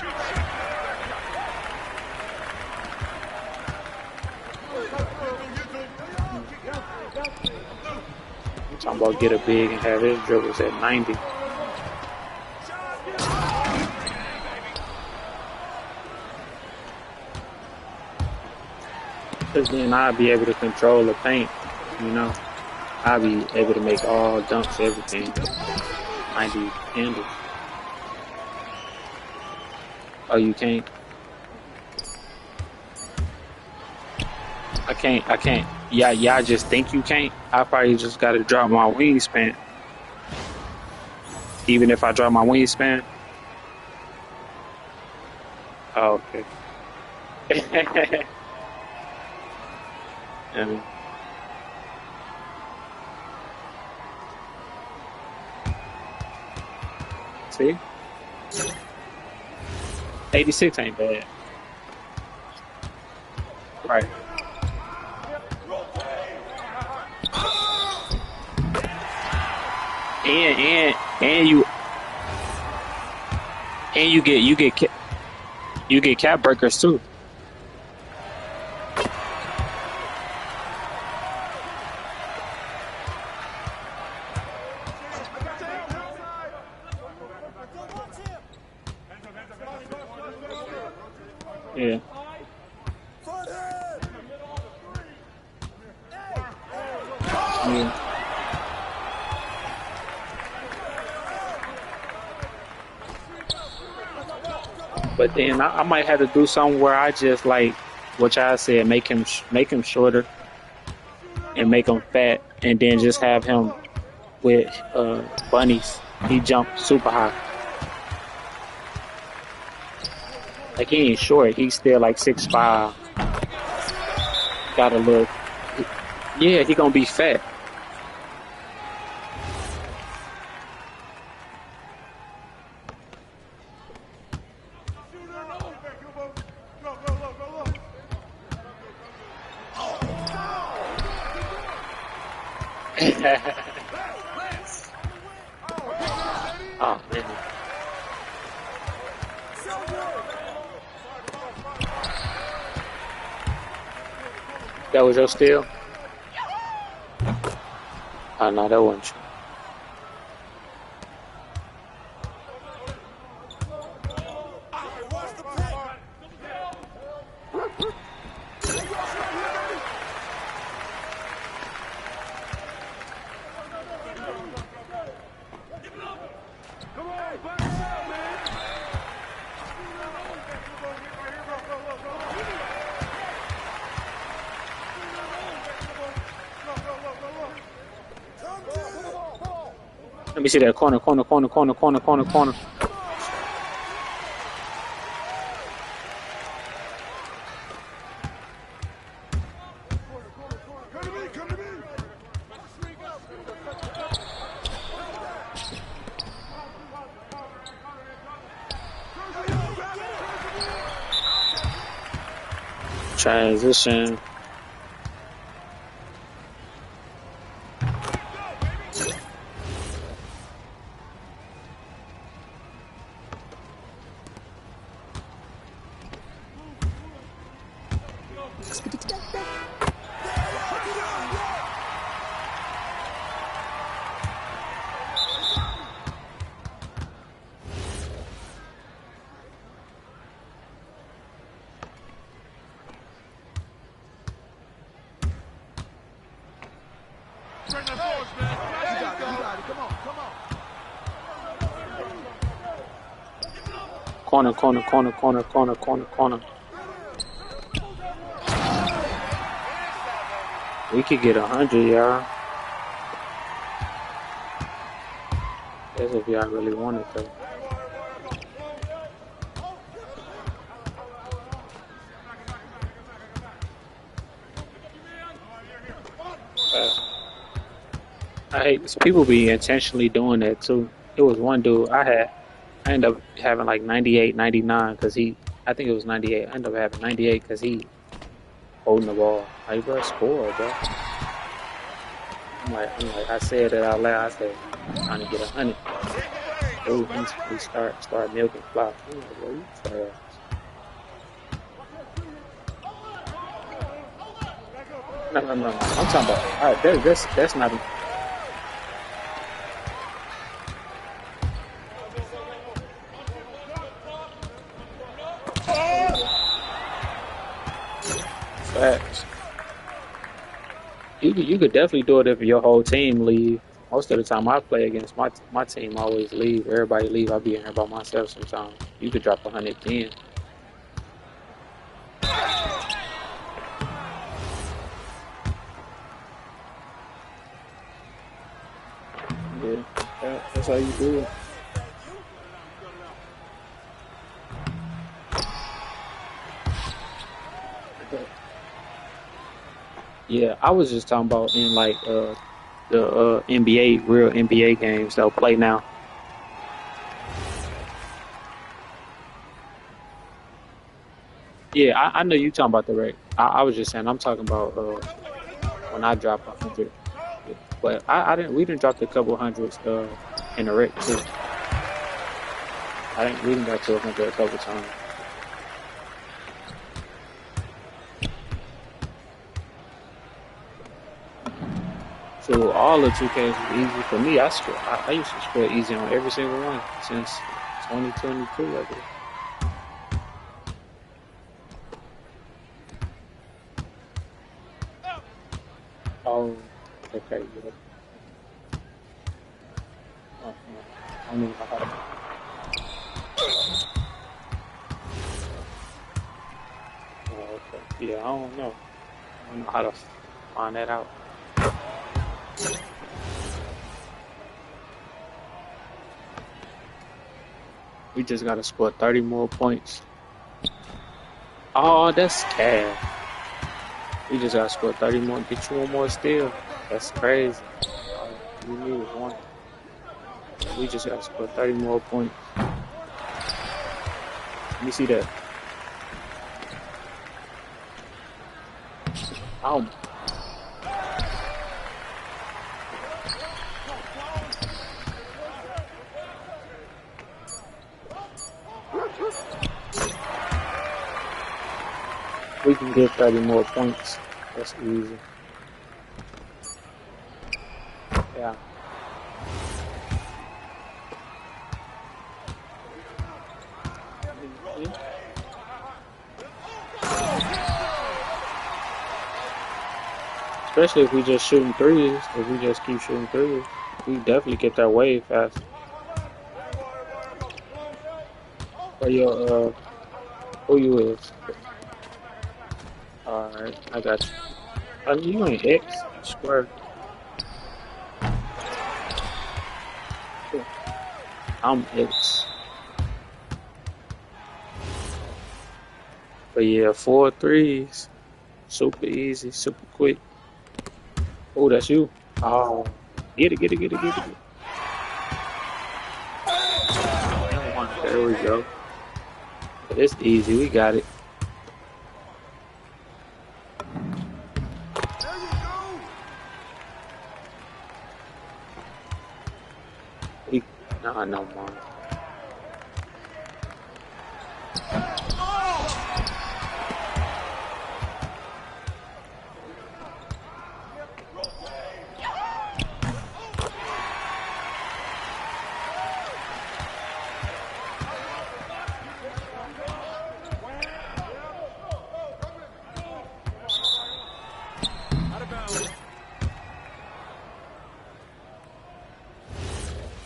talking about get a big and have his dribbles at 90. Because then I'll be able to control the paint, you know. I'll be able to make all dunks, everything. 90 handles. Oh, you can't? I can't. Yeah, y'all just think you can't? I probably just gotta drop my wingspan. Even if I drop my wingspan? Oh, okay. See? 86 ain't bad. Right. And you get cap breakers too. Yeah. Yeah. But then I might have to do something where I just like what y'all said, make him shorter and make him fat, and then just have him with bunnies. He jumped super high. Like he ain't short, he's still like 6'5". Got a look. Yeah, he gonna be fat. Oh man. That was your steal? Oh no, that wasn't you. Let me see that corner. Transition. Corner, corner, corner, corner, corner, corner, corner. We could get 100, y'all. That's if y'all really wanted to. I hate this. People be intentionally doing that too. It was one dude I ended up having like 98, 99 because I think it was 98. I ended up having 98 because he holding the ball. Like, bro, score, bro. I'm like, I said it out loud. I said, I'm trying to get 100. Dude, he start milking clock. I'm like, bro, you trash. No. I'm talking about, all right, that's not a... Facts. You could definitely do it if your whole team leave. Most of the time I play against my team always leave. Everybody leave. I'll be in here by myself sometimes. You could drop 110. Yeah, that's how you do it. Yeah, I was just talking about in like the NBA, real NBA games they'll play now. Yeah, I know you talking about the rec. I was just saying I'm talking about when I drop 100. But we didn't drop a couple hundreds in the rec too. We didn't got to 100 a couple times. So all the 2Ks was easy for me. I used to score easy on every single one since 2022, I guess. Oh, okay, yeah. I don't even know how to... Oh, okay. Yeah, I don't know how to find that out. We just gotta score 30 more points. Oh, that's cash. We just gotta score 30 more, get you one more steal. That's crazy. All you need is one. We just gotta score 30 more points. Let me see that. Oh. We can get 30 more points. That's easy. Yeah. Especially if we just shooting threes. If we just keep shooting threes, we definitely get that way fast. But yo, who you is? Alright, I got you. I mean, you ain't X, square. I'm X. But yeah, 4 threes. Super easy, super quick. Oh, that's you. Oh, get it. There we go. But it's easy, we got it. No, man.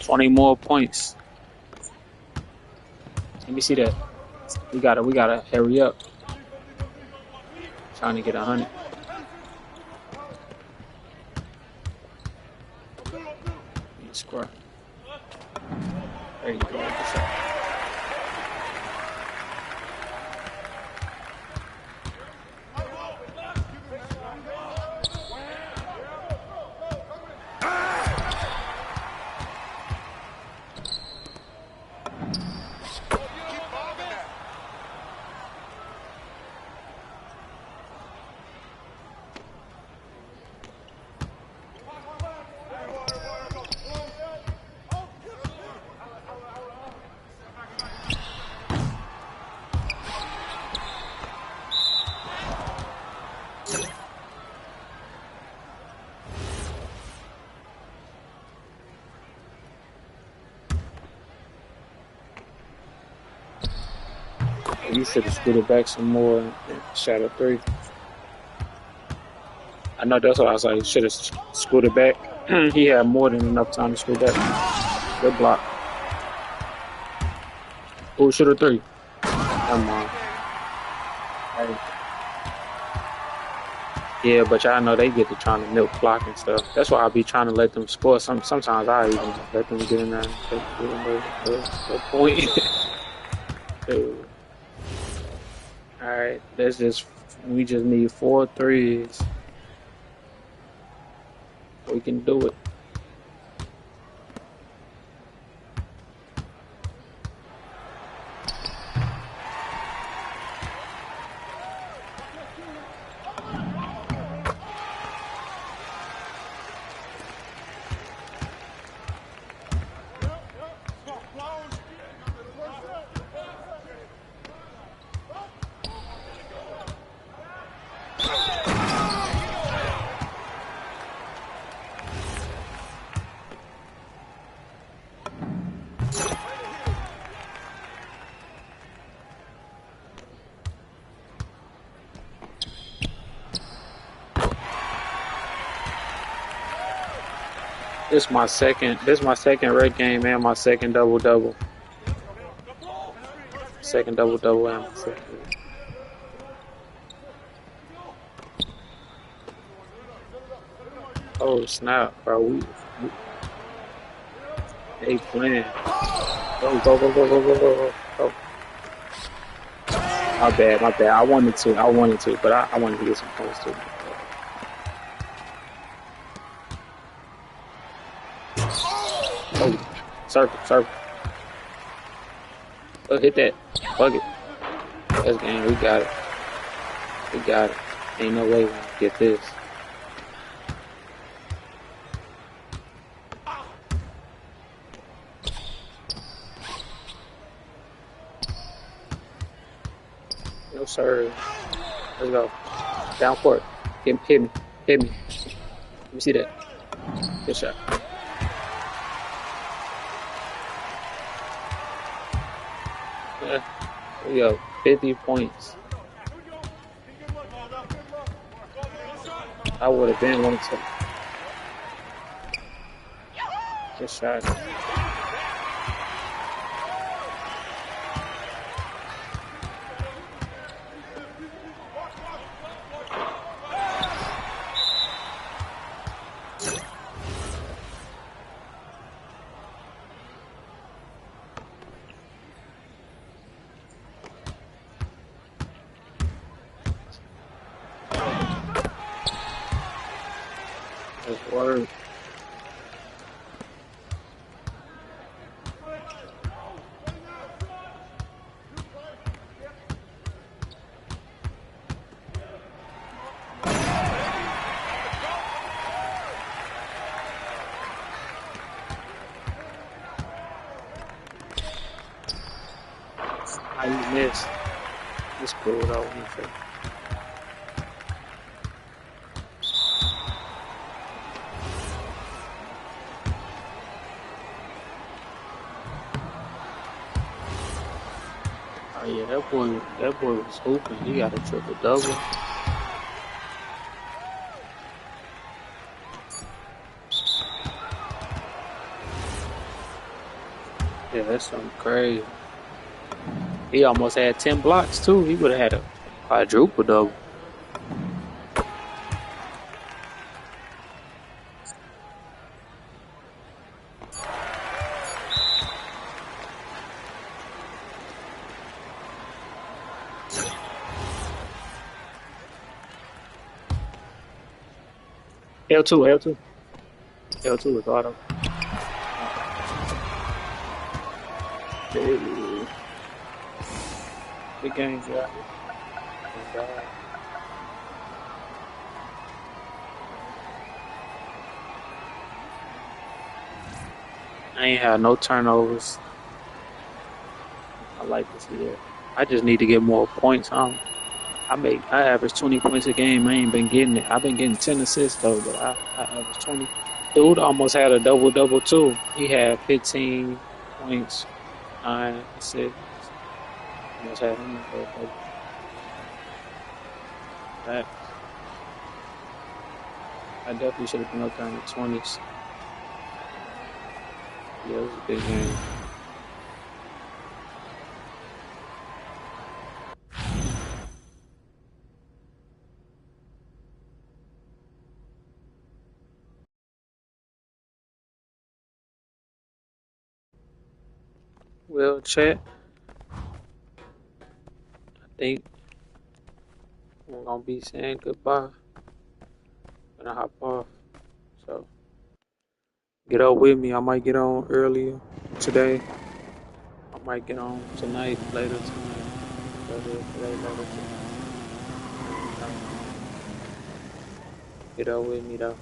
20 more points. Let me see that. We gotta hurry up. Trying to get 100. Score. There you go. Good shot. You should have scooted back some more and shot a 3. I know that's what I was like. You should have scooted back. He had more than enough time to scoot back. Good block. Who should have 3? Come on. Hey. Yeah, but y'all know they get to trying to milk clock and stuff. That's why I be trying to let them score. Sometimes I even let them get in there and get the point. Dude. Alright, we just need 4 threes. We can do it. This my second red game and my second double-double. Second double-double and my second. Oh snap, bro. They playing. Go. My bad. I wanted to, but I wanted to get some points too. Oh, circle. Oh, hit that. Plug it. That's game. We got it. Ain't no way we can get this. No sir. Let's go. Down court. Hit me. Let me see that. Good shot. We got 50 points. I would have been wanting to. Good shot. Word. How you missed? It's cool though. Oh yeah, that boy was hooping. He got a triple double. Yeah, that's something crazy. He almost had 10 blocks too. He would have had a quadruple double. L2 is auto. Hey. Big games, yeah. I ain't had no turnovers. I like to see that. I just need to get more points. I average 20 points a game. I ain't been getting it. I've been getting 10 assists though, but I average 20. Dude almost had a double too. He had 15 points, 9 assists. Almost had him a double. I definitely should have been up there in the 20s. Yeah, it was a big game. Well, chat, I think we're gonna be saying goodbye. Gonna hop off. So get up with me. I might get on earlier today. I might get on tonight, later tonight. Later tonight. Get up with me though.